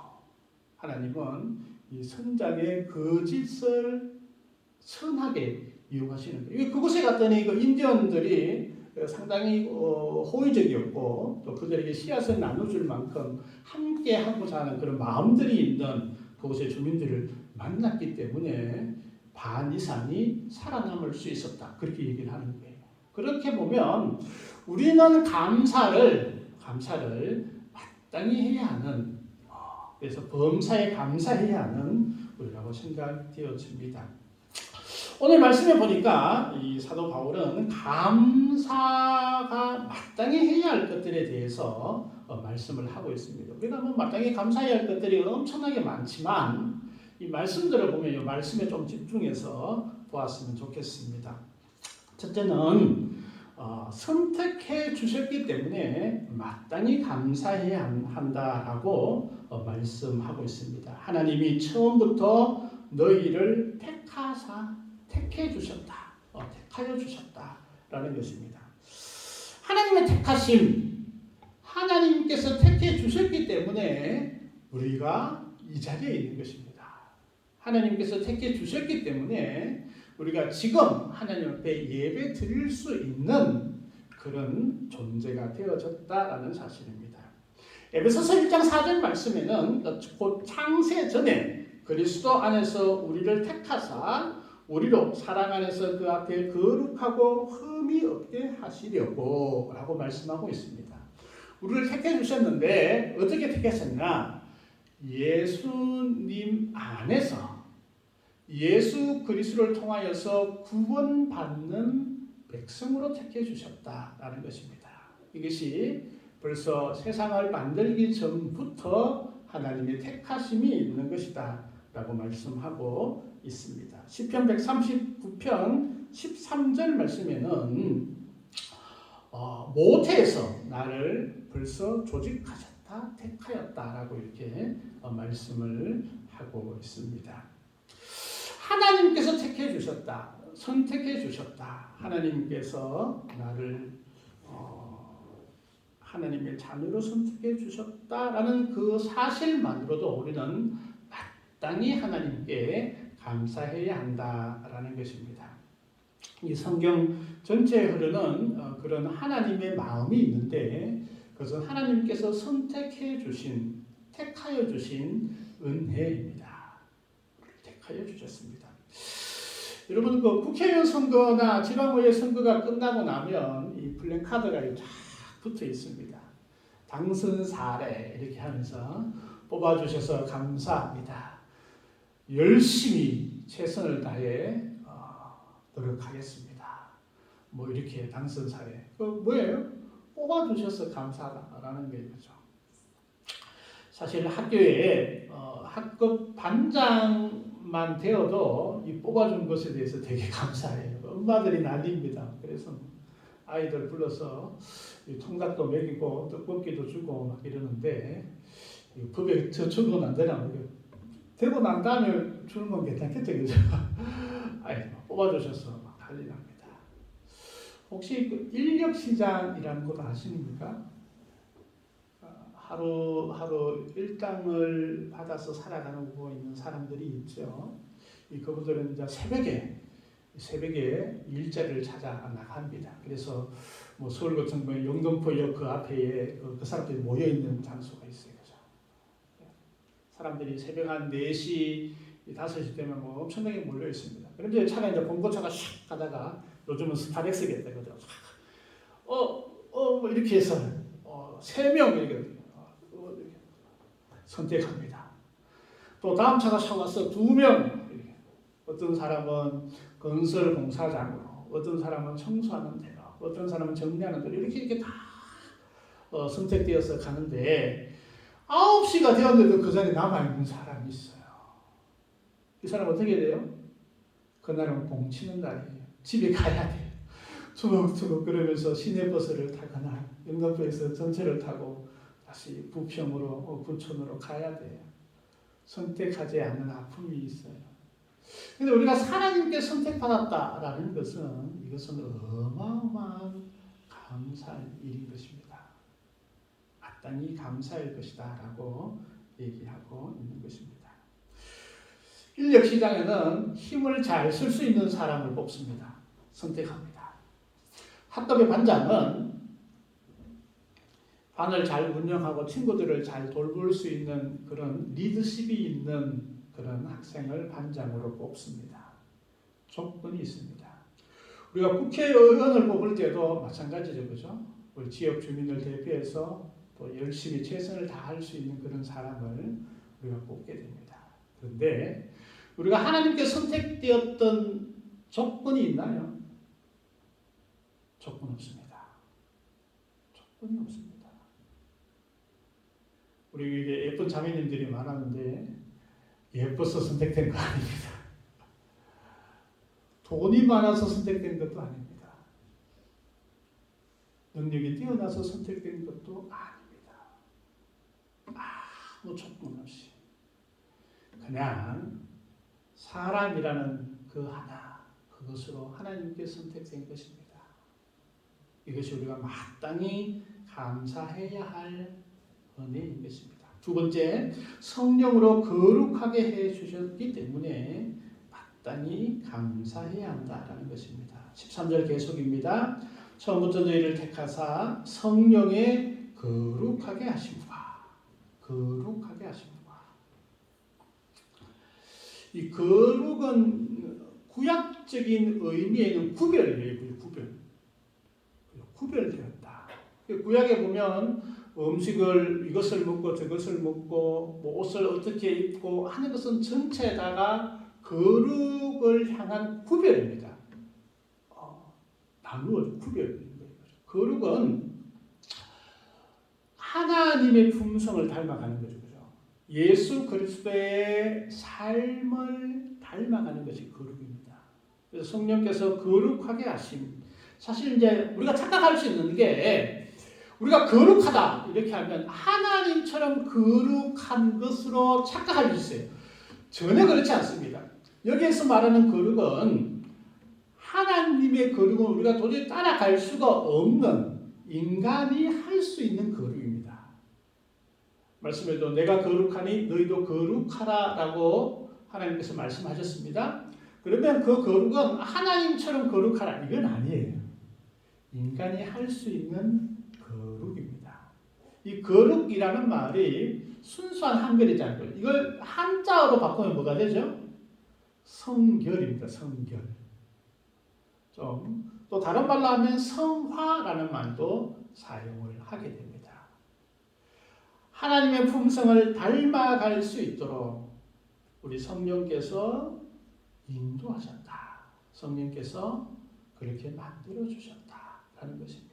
[SPEAKER 1] 하나님은 이 선장의 거짓을 선하게 이용하시는 거예요. 그곳에 갔더니 그 인디언들이 상당히 호의적이었고 또 그들에게 씨앗을 나눠줄 만큼 함께 하고자 하는 그런 마음들이 있는 그곳의 주민들을 만났기 때문에 반 이상이 살아남을 수 있었다. 그렇게 얘기를 하는 거예요. 그렇게 보면 우리는 감사를 마땅히 해야 하는, 그래서 범사에 감사해야 하는 우리라고 생각되어집니다. 오늘 말씀에 보니까 이 사도 바울은 감사가 마땅히 해야 할 것들에 대해서 말씀을 하고 있습니다. 우리가 마땅히 감사해야 할 것들이 엄청나게 많지만 이 말씀들을 보면 이 말씀에 좀 집중해서 보았으면 좋겠습니다. 첫째는 선택해 주셨기 때문에 마땅히 감사해야 한다라고 말씀하고 있습니다. 하나님이 처음부터 너희를 택해 주셨다. 택하여 주셨다라는 것입니다. 하나님의 택하심, 하나님께서 택해 주셨기 때문에 우리가 이 자리에 있는 것입니다. 하나님께서 택해 주셨기 때문에 우리가 지금 하나님 앞에 예배 드릴 수 있는 그런 존재가 되어졌다라는 사실입니다. 에베소서 1장 4절 말씀에는 곧 창세 전에 그리스도 안에서 우리를 택하사 우리로 사랑 안에서 그 앞에 거룩하고 흠이 없게 하시려고 라고 말씀하고 있습니다. 우리를 택해 주셨는데 어떻게 택하셨냐? 예수님 안에서 예수 그리스도를 통하여서 구원받는 백성으로 택해 주셨다라는 것입니다. 이것이 벌써 세상을 만들기 전부터 하나님의 택하심이 있는 것이다 라고 말씀하고 있습니다. 시편 139편 13절 말씀에는 모태에서 나를 벌써 조직하셨다, 택하였다라고 이렇게 말씀을 하고 있습니다. 하나님께서 택해 주셨다, 선택해 주셨다. 하나님께서 나를 하나님의 자녀로 선택해 주셨다라는 그 사실만으로도 우리는 마땅히 하나님께 감사해야 한다라는 것입니다. 이 성경 전체에 흐르는 그런 하나님의 마음이 있는데 그것은 하나님께서 선택해 주신, 택하여 주신 은혜입니다. 택하여 주셨습니다. 여러분 그 국회의원 선거나 지방의회 선거가 끝나고 나면 이 플랜카드가 쫙 붙어 있습니다. 당선 사례 이렇게 하면서 뽑아주셔서 감사합니다. 열심히 최선을 다해 노력하겠습니다. 뭐 이렇게 당선 사례. 그 뭐예요? 뽑아주셔서 감사하다라는 거죠. 사실 학교에 학급 반장만 되어도 이 뽑아준 것에 대해서 되게 감사해요. 엄마들이 난립니다. 그래서 아이들 불러서 통닭도 먹이고 떡볶이도 주고 막 이러는데 법에 저 적으면 안 되나? 되고 난 다음에 주는 건 괜찮겠죠, 그죠? 뽑아주셔서 막 난리 납니다. 혹시 그 인력시장이라는 거 아십니까? 하루 일당을 받아서 살아가고 있는 사람들이 있죠. 그분들은 이제 새벽에 일자리를 찾아 나갑니다. 그래서 뭐 서울교통공원 영등포역 그 앞에 그 사람들이 모여 있는 장소가 있어요. 그죠? 사람들이 새벽 한 4시, 5시 되면 뭐 엄청나게 몰려 있습니다. 그런데 차가 이제 봉고차가 샥 가다가 요즘은 스타렉스겠다. 그죠? 뭐 이렇게 해서 3명 이렇게 선택합니다. 또 다음 차가 샥 와서 2명. 어떤 사람은 건설 공사장으로, 어떤 사람은 청소하는 데로, 어떤 사람은 정리하는 데로 이렇게 다 선택되어서 가는데 9시가 되었는데도 그 자리에 남아있는 사람이 있어요. 이 사람 어떻게 돼요? 그날은 공치는 날이에요. 집에 가야 돼요. 투벅투벅 그러면서 시내버스를 타거나 영등포에서 전철을 타고 다시 부평으로, 부천으로 가야 돼요. 선택하지 않은 아픔이 있어요. 근데 우리가 하나님께 선택받았다라는 것은 이것은 어마어마한 감사할 일인 것입니다. 마땅히 감사할 것이다라고 얘기하고 있는 것입니다. 인력 시장에는 힘을 잘 쓸 수 있는 사람을 뽑습니다. 선택합니다. 학급의 반장은 반을 잘 운영하고 친구들을 잘 돌볼 수 있는 그런 리더십이 있는 그런 학생을 반장으로 뽑습니다. 조건이 있습니다. 우리가 국회의원을 뽑을 때도 마찬가지죠. 그죠? 우리 지역 주민을 대표해서 또 열심히 최선을 다할 수 있는 그런 사람을 우리가 뽑게 됩니다. 그런데 우리가 하나님께 선택되었던 조건이 있나요? 조건 없습니다. 조건이 없습니다. 우리 예쁜 자매님들이 많았는데 예뻐서 선택된 거 아닙니다. 돈이 많아서 선택된 것도 아닙니다. 능력이 뛰어나서 선택된 것도 아닙니다. 아무 조건 없이 그냥 사람이라는 그 하나, 그것으로 하나님께 선택된 것입니다. 이것이 우리가 마땅히 감사해야 할 은혜인 것입니다. 두 번째, 성령으로 거룩하게 해주셨기 때문에 마땅히 감사해야 한다라는 것입니다. 13절 계속입니다. 처음부터 너희를 택하사 성령에 거룩하게 하심과 거룩하게 하심과 이 거룩은 구약적인 의미에는 구별이에요. 구별되었다. 구약에 보면 음식을 이것을 먹고 저것을 먹고 뭐 옷을 어떻게 입고 하는 것은 전체에다가 거룩을 향한 구별입니다. 나누어 구별인 거예요. 거룩은 하나님의 품성을 닮아가는 거죠. 예수 그리스도의 삶을 닮아가는 것이 거룩입니다. 그래서 성령께서 거룩하게 하심. 사실 이제 우리가 착각할 수 있는 게 우리가 거룩하다 이렇게 하면 하나님처럼 거룩한 것으로 착각할 수 있어요. 전혀 그렇지 않습니다. 여기에서 말하는 거룩은 하나님의 거룩은 우리가 도저히 따라갈 수가 없는 인간이 할 수 있는 거룩입니다. 말씀에도 내가 거룩하니 너희도 거룩하라 라고 하나님께서 말씀하셨습니다. 그러면 그 거룩은 하나님처럼 거룩하라 이건 아니에요. 인간이 할 수 있는 거룩입니다. 이 거룩이라는 말이 순수한 한글이지 않고요. 이걸 한자어로 바꾸면 뭐가 되죠? 성결입니다. 성결. 또 다른 말로 하면 성화라는 말도 사용을 하게 됩니다. 하나님의 품성을 닮아갈 수 있도록 우리 성령께서 인도하셨다. 성령께서 그렇게 만들어 주셨다라는 것입니다.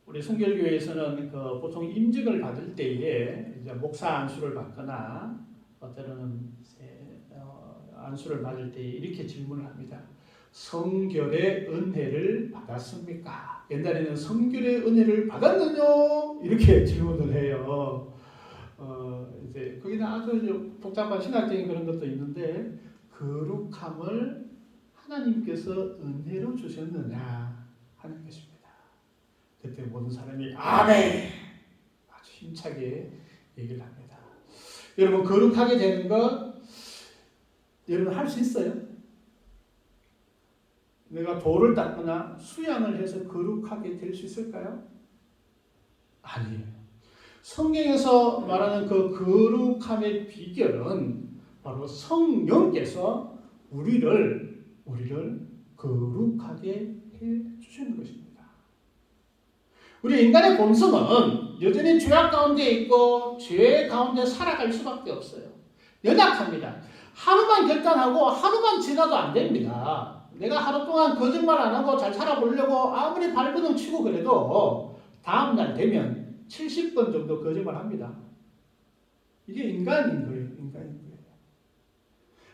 [SPEAKER 1] 우리 성결교회에서는 보통 임직을 받을 때에 이제 목사 안수를 받거나 때로는 안수를 받을 때 이렇게 질문을 합니다. 성결의 은혜를 받았습니까? 옛날에는 성결의 은혜를 받았느냐? 이렇게 질문을 해요. 이제 거기는 아주 복잡한 신학적인 그런 것도 있는데 거룩함을 하나님께서 은혜로 주셨느냐 하는 것입니다. 그때 모든 사람이 아멘! 아주 힘차게 얘기를 합니다. 여러분 거룩하게 되는 것 여러분 할 수 있어요? 내가 돌을 닦거나 수양을 해서 거룩하게 될 수 있을까요? 아니에요. 성경에서 말하는 그 거룩함의 비결은 바로 성령께서 우리를 거룩하게 해 주시는 것입니다. 우리 인간의 본성은 여전히 죄악 가운데 있고 죄 가운데 살아갈 수밖에 없어요. 연약합니다. 하루만 결단하고 하루만 지나도 안 됩니다. 내가 하루 동안 거짓말 안 하고 잘 살아보려고 아무리 발버둥 치고 그래도 다음날 되면 70번 정도 거짓말 합니다. 이게 인간인 거예요.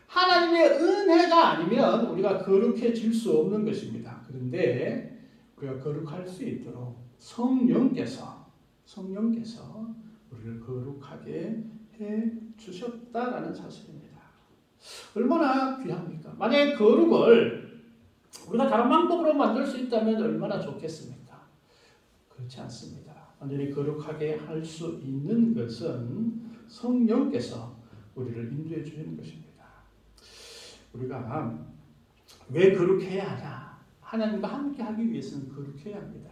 [SPEAKER 1] 하나님의 은혜가 아니면 우리가 거룩해질 수 없는 것입니다. 그런데 우리가 거룩할 수 있도록 성령께서 우리를 거룩하게 해 주셨다라는 사실입니다. 얼마나 귀합니까? 만약에 거룩을 우리가 다른 방법으로 만들 수 있다면 얼마나 좋겠습니까? 그렇지 않습니다. 완전히 거룩하게 할 수 있는 것은 성령께서 우리를 인도해 주시는 것입니다. 우리가 왜 거룩해야 하냐? 하나님과 함께 하기 위해서는 거룩해야 합니다.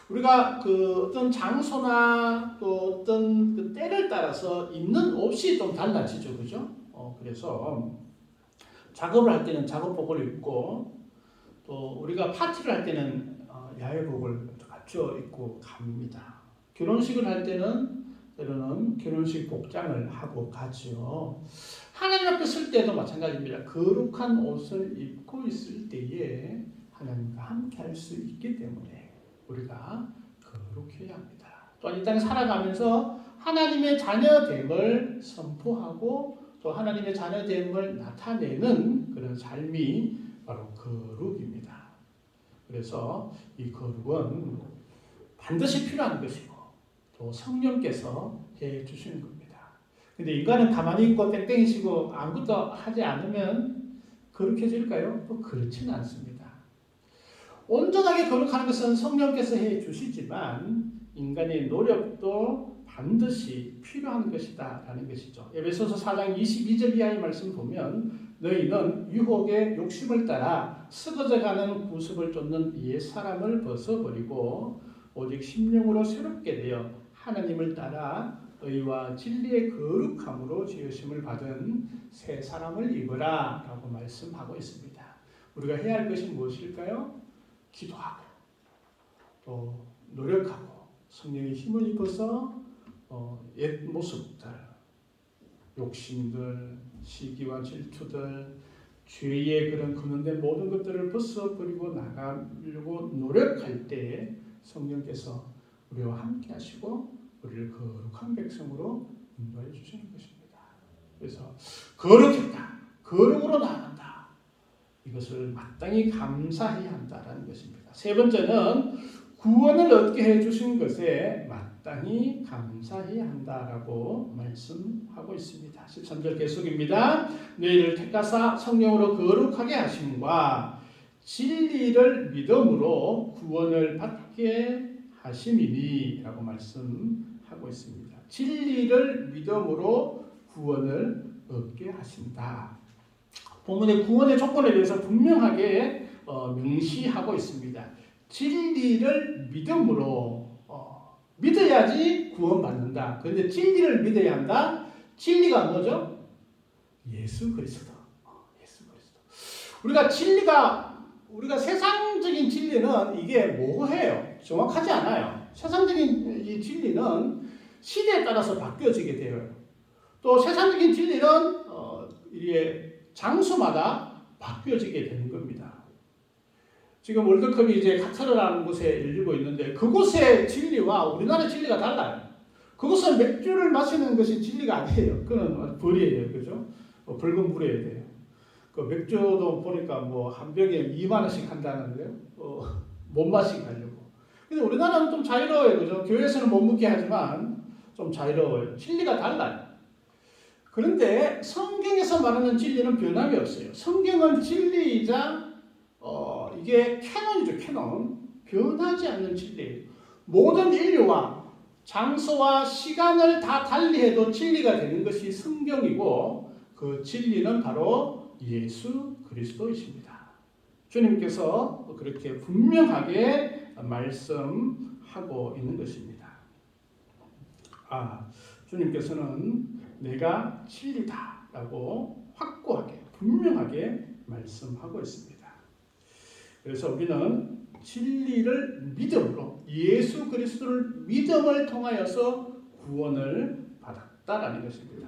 [SPEAKER 1] 우리가 그 어떤 장소나 또 어떤 그 때를 따라서 입는 옷이 좀 달라지죠, 그죠? 그래서 작업을 할 때는 작업복을 입고 또 우리가 파티를 할 때는 야외복을 갖춰 입고 갑니다. 결혼식을 할 때는 때로는 결혼식 복장을 하고 가죠. 하나님 앞에 설 때도 마찬가지입니다. 거룩한 옷을 입고 있을 때에 하나님과 함께 할 수 있기 때문에 우리가 거룩해야 합니다. 또한 이 땅에 살아가면서 하나님의 자녀됨을 선포하고 또 하나님의 자녀됨을 나타내는 그런 삶이 바로 거룩입니다. 그래서 이 거룩은 반드시 필요한 것이고 또 성령께서 해 주시는 겁니다. 근데 인간은 가만히 있고 땡땡이 치고 아무것도 하지 않으면 거룩해질까요? 또 그렇지는 않습니다. 온전하게 거룩하는 것은 성령께서 해 주시지만 인간의 노력도 반드시 필요한 것이다 라는 것이죠. 에베소서 4장 22절 이하의 말씀 보면 너희는 유혹의 욕심을 따라 썩어져가는 구습을 쫓는 옛 사람을 벗어버리고 오직 심령으로 새롭게 되어 하나님을 따라 의와 진리의 거룩함으로 지으심을 받은 새 사람을 입으라 라고 말씀하고 있습니다. 우리가 해야 할 것이 무엇일까요? 기도하고 또 노력하고 성령의 힘을 입어서 옛 모습들, 욕심들, 시기와 질투들, 죄의 그런 근원된 모든 것들을 벗어버리고 나가려고 노력할 때 성령께서 우리와 함께 하시고 우리를 거룩한 백성으로 인도해 주시는 것입니다. 그래서 거룩했다, 거룩으로 나아간다. 이것을 마땅히 감사해야 한다는 것입니다. 세 번째는 구원을 얻게 해주신 것에 마땅히 감사해야 한다라고 말씀하고 있습니다. 13절 계속입니다. 너희를 택하사 성령으로 거룩하게 하심과 진리를 믿음으로 구원을 받게 하심이니 라고 말씀하고 있습니다. 진리를 믿음으로 구원을 얻게 하신다. 본문의 구원의 조건에 대해서 분명하게 명시하고 있습니다. 진리를 믿음으로 믿어야지 구원받는다. 그런데 진리를 믿어야 한다. 진리가 뭐죠? 예수 그리스도. 예수 그리스도. 우리가 세상적인 진리는 이게 모호해요. 정확하지 않아요. 세상적인 이 진리는 시대에 따라서 바뀌어지게 돼요. 또 세상적인 진리는 이게 장소마다 바뀌어지게 되는 겁니다. 지금 월드컵이 이제 카타르라는 곳에 열리고 있는데 그곳의 진리와 우리나라의 진리가 달라요. 그곳은 맥주를 마시는 것이 진리가 아니에요. 그건 벌이에요. 그죠? 벌금 물어야 돼요. 그 맥주도 보니까 한 병에 2만 원씩 한다는데요. 못 마시게 하려고. 근데 우리나라는 좀 자유로워요. 그죠? 교회에서는 못 먹게 하지만 좀 자유로워요. 진리가 달라요. 그런데 성경에서 말하는 진리는 변함이 없어요. 성경은 진리이자 이게 캐논이죠. 캐논. 변하지 않는 진리예요. 모든 인류와 장소와 시간을 다 달리해도 진리가 되는 것이 성경이고 그 진리는 바로 예수 그리스도이십니다. 주님께서 그렇게 분명하게 말씀하고 있는 것입니다. 주님께서는 내가 진리다라고 확고하게 분명하게 말씀하고 있습니다. 그래서 우리는 진리를 믿음으로 예수 그리스도를 믿음을 통하여서 구원을 받았다라는 것입니다.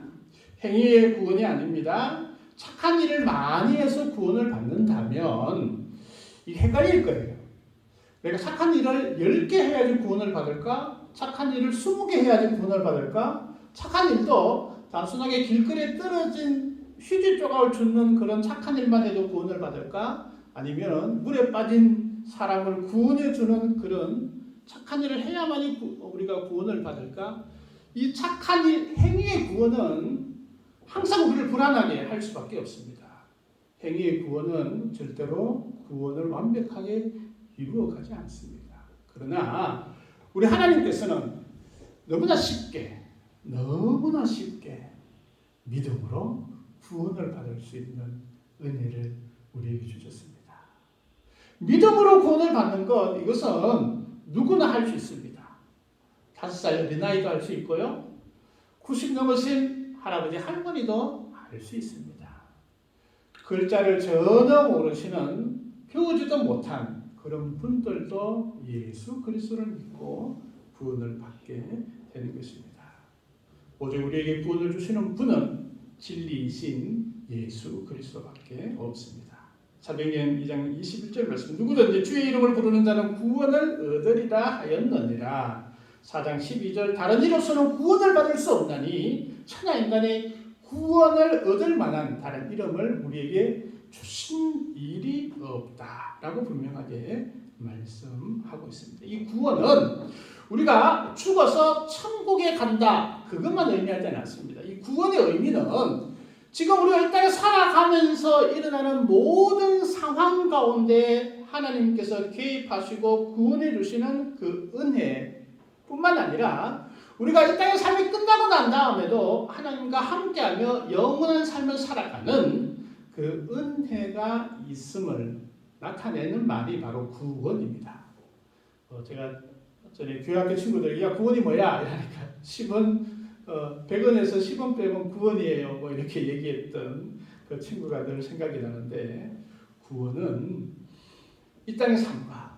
[SPEAKER 1] 행위의 구원이 아닙니다. 착한 일을 많이 해서 구원을 받는다면 이 헷갈릴 거예요. 내가 착한 일을 10개 해야지 구원을 받을까? 착한 일을 20개 해야지 구원을 받을까? 착한 일도 단순하게 길거리에 떨어진 휴지 조각을 줍는 그런 착한 일만 해도 구원을 받을까? 아니면 물에 빠진 사람을 구원해주는 그런 착한 일을 해야만이 우리가 구원을 받을까? 이 착한 일, 행위의 구원은 항상 우리를 불안하게 할 수밖에 없습니다. 행위의 구원은 절대로 구원을 완벽하게 이루어가지 않습니다. 그러나 우리 하나님께서는 너무나 쉽게 믿음으로 구원을 받을 수 있는 은혜를 우리에게 주셨습니다. 믿음으로 구원을 받는 것, 이것은 누구나 할 수 있습니다. 5살 어린아이도 할 수 있고요. 90 넘으신 할아버지 할머니도 할 수 있습니다. 글자를 전혀 모르시는 배우지도 못한 그런 분들도 예수 그리스도를 믿고 구원을 받게 되는 것입니다. 오직 우리에게 구원을 주시는 분은 진리이신 예수 그리스도밖에 없습니다. 사도행전 2장 21절 말씀, 누구든지 주의 이름을 부르는 자는 구원을 얻으리라 하였느니라. 4장 12절, 다른 이로서는 구원을 받을 수 없나니 천하 인간의 구원을 얻을 만한 다른 이름을 우리에게 주신 일이 없다라고 분명하게 말씀하고 있습니다. 이 구원은 우리가 죽어서 천국에 간다, 그것만 의미하지 않습니다. 이 구원의 의미는 지금 우리가 이 땅에 살아가면서 일어나는 모든 상황 가운데 하나님께서 개입하시고 구원해 주시는 그 은혜뿐만 아니라 우리가 이 땅의 삶이 끝나고 난 다음에도 하나님과 함께하며 영원한 삶을 살아가는 그 은혜가 있음을 나타내는 말이 바로 구원입니다. 제가 전에 교회학교 친구들이 야 구원이 뭐야? 이러니까 10원 100원에서 10원 빼면 구원이에요. 뭐 이렇게 얘기했던 그 친구가 늘 생각이 나는데, 구원은 이 땅의 삶과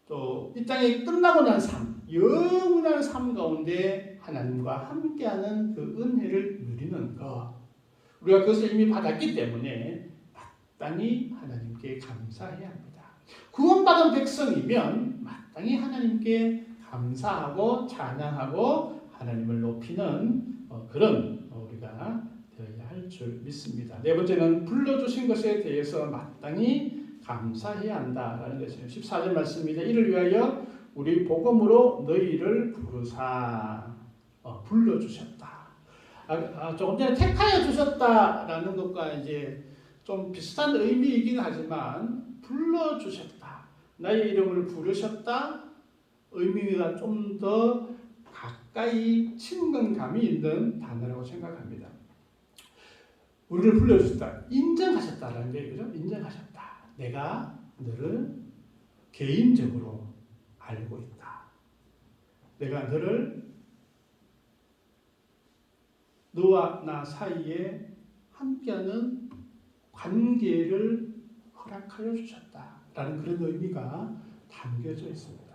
[SPEAKER 1] 또 이 땅이 끝나고 난 삶, 영원한 삶 가운데 하나님과 함께하는 그 은혜를 누리는 것, 우리가 그것을 이미 받았기 때문에 마땅히 하나님께 감사해야 합니다. 구원받은 백성이면 마땅히 하나님께 감사하고 찬양하고 하나님을 높이는 그런 우리가 되어야 할 줄 믿습니다. 네 번째는 불러주신 것에 대해서 마땅히 감사해야 한다라는 것이에요. 14절 말씀입니다. 이를 위하여 우리 복음으로 너희를 부르사 불러주셨다. 조금 전에 택하여 주셨다라는 것과 이제 좀 비슷한 의미이긴 하지만 불러주셨다, 나의 이름을 부르셨다, 의미가 좀 더 가까이 친근감이 있는 단어라고 생각합니다. 우리를 불러주셨다, 인정하셨다라는 얘기죠. 인정하셨다. 내가 너를 개인적으로 알고 있다. 내가 너를 너와 나 사이에 함께하는 관계를 허락하여 주셨다라는 그런 의미가 담겨져 있습니다.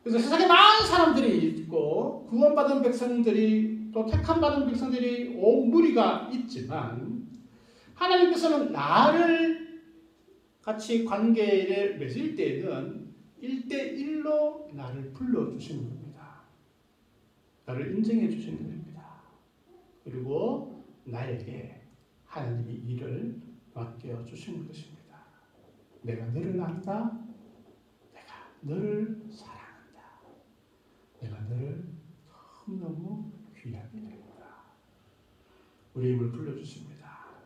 [SPEAKER 1] 그래서 세상에 많은 사람들이 있고 구원받은 백성들이 또 택함받은 백성들이 온 무리가 있지만 하나님께서는 나를 같이 관계를 맺을 때에는 1대1로 나를 불러주시는 겁니다. 나를 인정해 주시는 겁니다. 그리고 나에게 하나님이 일을 맡겨 주시는 것입니다. 내가 너를 안다. 내가 너를 사랑한다. 내가 너를 너무너무 귀하게 여긴다. 우리 힘을 불러주십니다.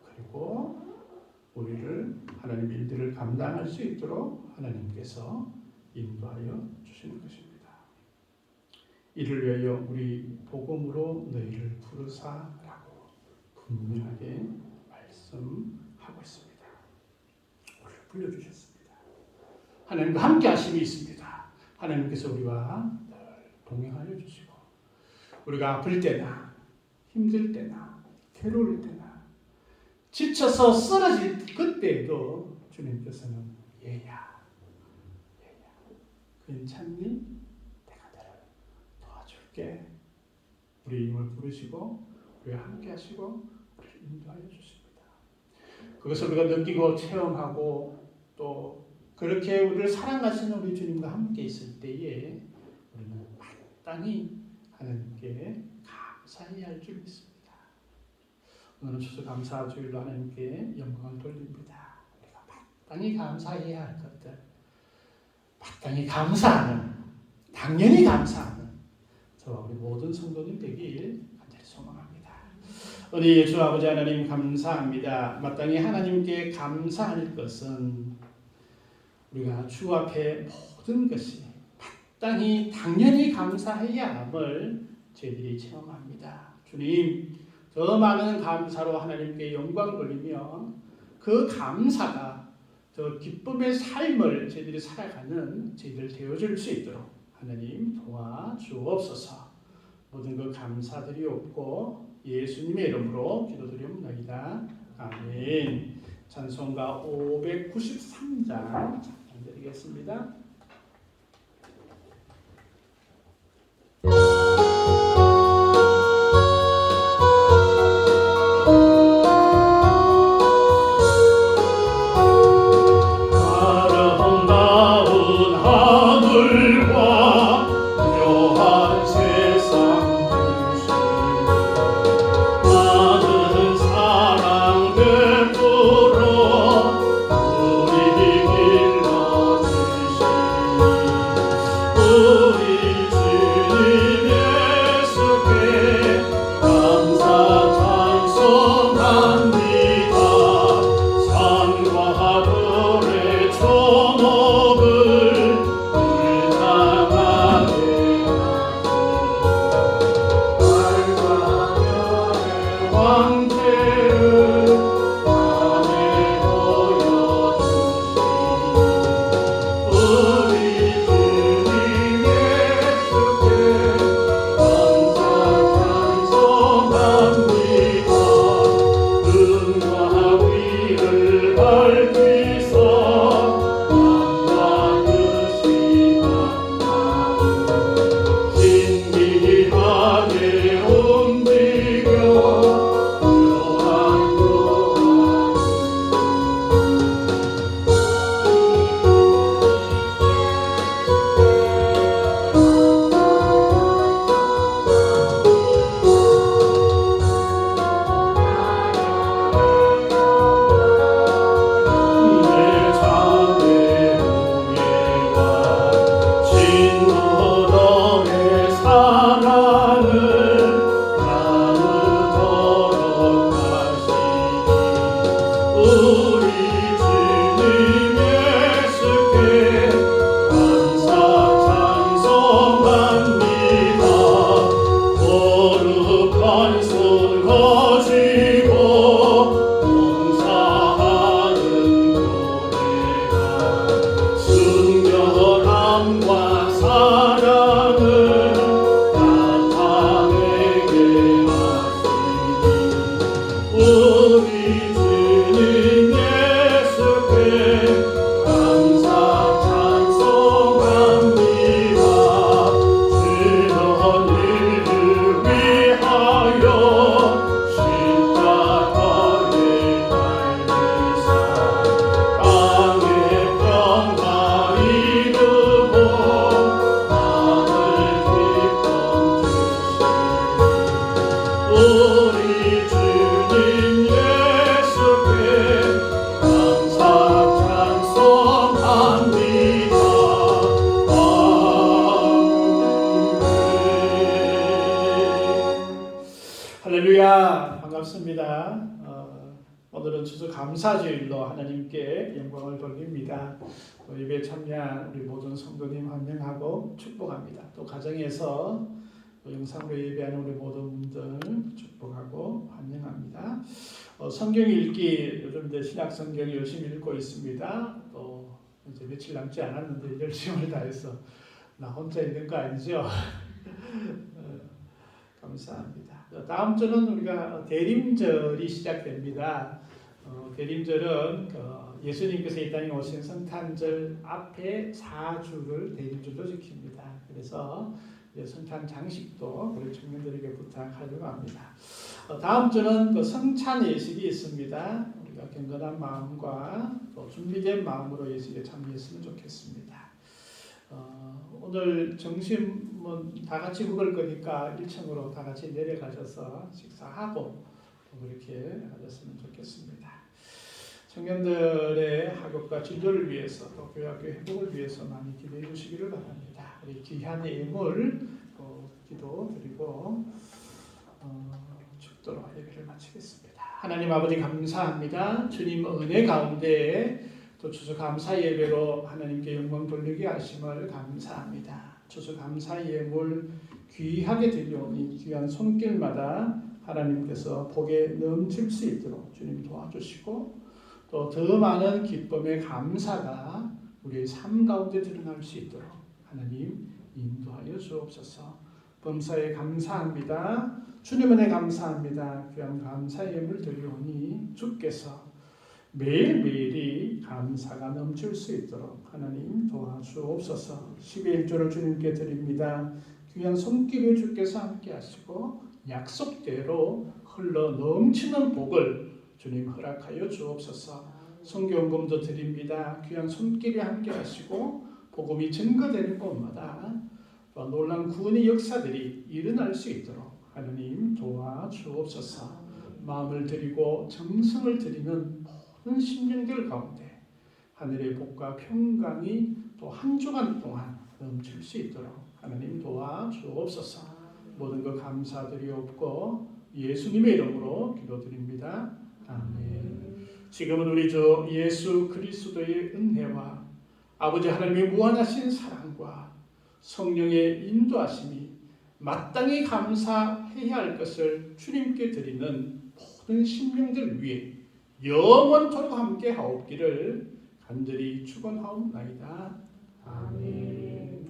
[SPEAKER 1] 그리고 우리를 하나님의 일들을 감당할 수 있도록 하나님께서 인도하여 주시는 것입니다. 이를 위하여 우리 복음으로 너희를 부르사라고 분명하게 말씀하고 있습니다. 불러주셨습니다. 하나님과 함께 하심이 있습니다. 하나님께서 우리와 늘 동행하여 주시고 우리가 아플 때나 힘들 때나 괴로울 때나 지쳐서 쓰러질 그때에도 주님께서는 얘야 괜찮니? 내가 너를 도와줄게. 우리 이름을 부르시고 우리와 함께 하시고 우리를 인도하여 주십니다. 그것을 우리가 느끼고 체험하고 또 그렇게 우리를 사랑하시는 우리 주님과 함께 있을 때에 우리는 마땅히 하나님께 감사해야 할 줄 믿습니다. 오늘은 추수감사주일로 하나님께 영광을 돌립니다. 우리가 마땅히 감사해야 할 것들, 마땅히 감사하는, 당연히 감사하는 저와 우리 모든 성도님 되길 간절히 소망합니다. 우리 주 아버지 하나님 감사합니다. 마땅히 하나님께 감사할 것은 우리가 주 앞에 모든 것이 마땅히 당연히 감사해야 함을 저희들이 체험합니다. 주님, 저 많은 감사로 하나님께 영광 돌리며 그 감사가 저 기쁨의 삶을 저희들이 살아가는 저희들 되어줄 수 있도록 하나님 도와주옵소서. 모든 그 감사드리옵고 예수님의 이름으로 기도드리옵나이다. 아멘. 찬송가 593장 드리겠습니다. 아름다운 하늘과 묘한 세상 들으시 많은 사랑 베풀어 우리 길러주시 우리 주님 예수께 감사 찬송합니다. 산과 들의 초목을 불쌍하게 달과 별의 왕태를 밤에 보여주시 우리 주님 예수께 감사 찬송합니다. 은과 위를 밝히사 만나듯이 만나고 신비하게 움직여 묘한 내 자매 후회와 친구들의 사랑을 나누도록 하시니 우리 주님 예수께 감사 찬송합니다. 거룩한 손 거지고 봉사하는 교회가 순결함과 사랑을 나타내게 하시니 우리 주님 예수께 감사 찬송합니다. 주는 이를 위하여 십자가에 달리사 땅의 평화 이루고 하늘 기쁨 주시니 우리 주님 예수께 감사 찬송합니다. 아멘. 할렐루야, 반갑습니다. 오늘은 추수감사주일로 하나님께 영광을 돌립니다. 또 예배에 참여한 우리 모든 성도님 환영하고 축복합니다. 또 가정에서 또 영상으로 예배하는 우리 모든 분들 축복하고 환영합니다. 성경 읽기 요즘 이제 신약 성경 열심히 읽고 있습니다. 또 이제 며칠 남지 않았는데 열심을 다해서 나 혼자 있는 거 아니죠? 감사합니다. 다음 주는 우리가 대림절이 시작됩니다. 대림절은 예수님께서 이 땅에 오신 성탄절 앞에 4주를 대림절로 지킵니다. 그래서 성탄 장식도 우리 청년들에게 부탁하려고 합니다. 다음 주는 성찬 예식이 있습니다. 우리가 경건한 마음과 또 준비된 마음으로 예식에 참여했으면 좋겠습니다. 오늘 점심은 다 같이 먹을 거니까 1층으로 다 같이 내려가셔서 식사하고 그렇게 하셨으면 좋겠습니다. 청년들의 학업과 진로를 위해서 또 교회학교 회복을 위해서 많이 기도해 주시기를 바랍니다. 우리 귀한 예물 기도드리고 축도로 예배를 마치겠습니다. 하나님 아버지 감사합니다. 주님 은혜 가운데 또 추수감사 예배로 하나님께 영광 돌리게 하심을 감사합니다. 추수감사 예물 귀하게 드려오니 귀한 손길마다 하나님께서 복에 넘칠 수 있도록 주님 도와주시고 또 더 많은 기쁨의 감사가 우리의 삶 가운데 드러날 수 있도록 하나님 인도하여 주옵소서. 범사에 감사합니다. 주님 은혜 감사합니다. 귀한 감사 예물 드리오니 주께서 매일매일이 감사가 넘칠 수 있도록 하나님 도와주옵소서. 11조를 주님께 드립니다. 귀한 손길을 주께서 함께 하시고 약속대로 흘러 넘치는 복을 주님 허락하여 주옵소서. 선교원금도 드립니다. 귀한 손길이 함께 하시고 복음이 증거되는 곳마다 놀라운 구원의 역사들이 일어날 수 있도록 하나님 도와주옵소서. 마음을 드리고 정성을 드리는 모든 심령들 가운데 하늘의 복과 평강이 또 한 주간 동안 넘칠 수 있도록 하나님 도와주옵소서. 모든 것 감사드리옵고 예수님의 이름으로 기도드립니다. 아멘. 지금은 우리 주 예수 그리스도의 은혜와 아버지 하나님의 무한하신 사랑과 성령의 인도하심이 마땅히 감사해야 할 것을 주님께 드리는 모든 심령들 위해 영원토록 함께 하옵기를 간절히 축원하옵나이다. 아멘.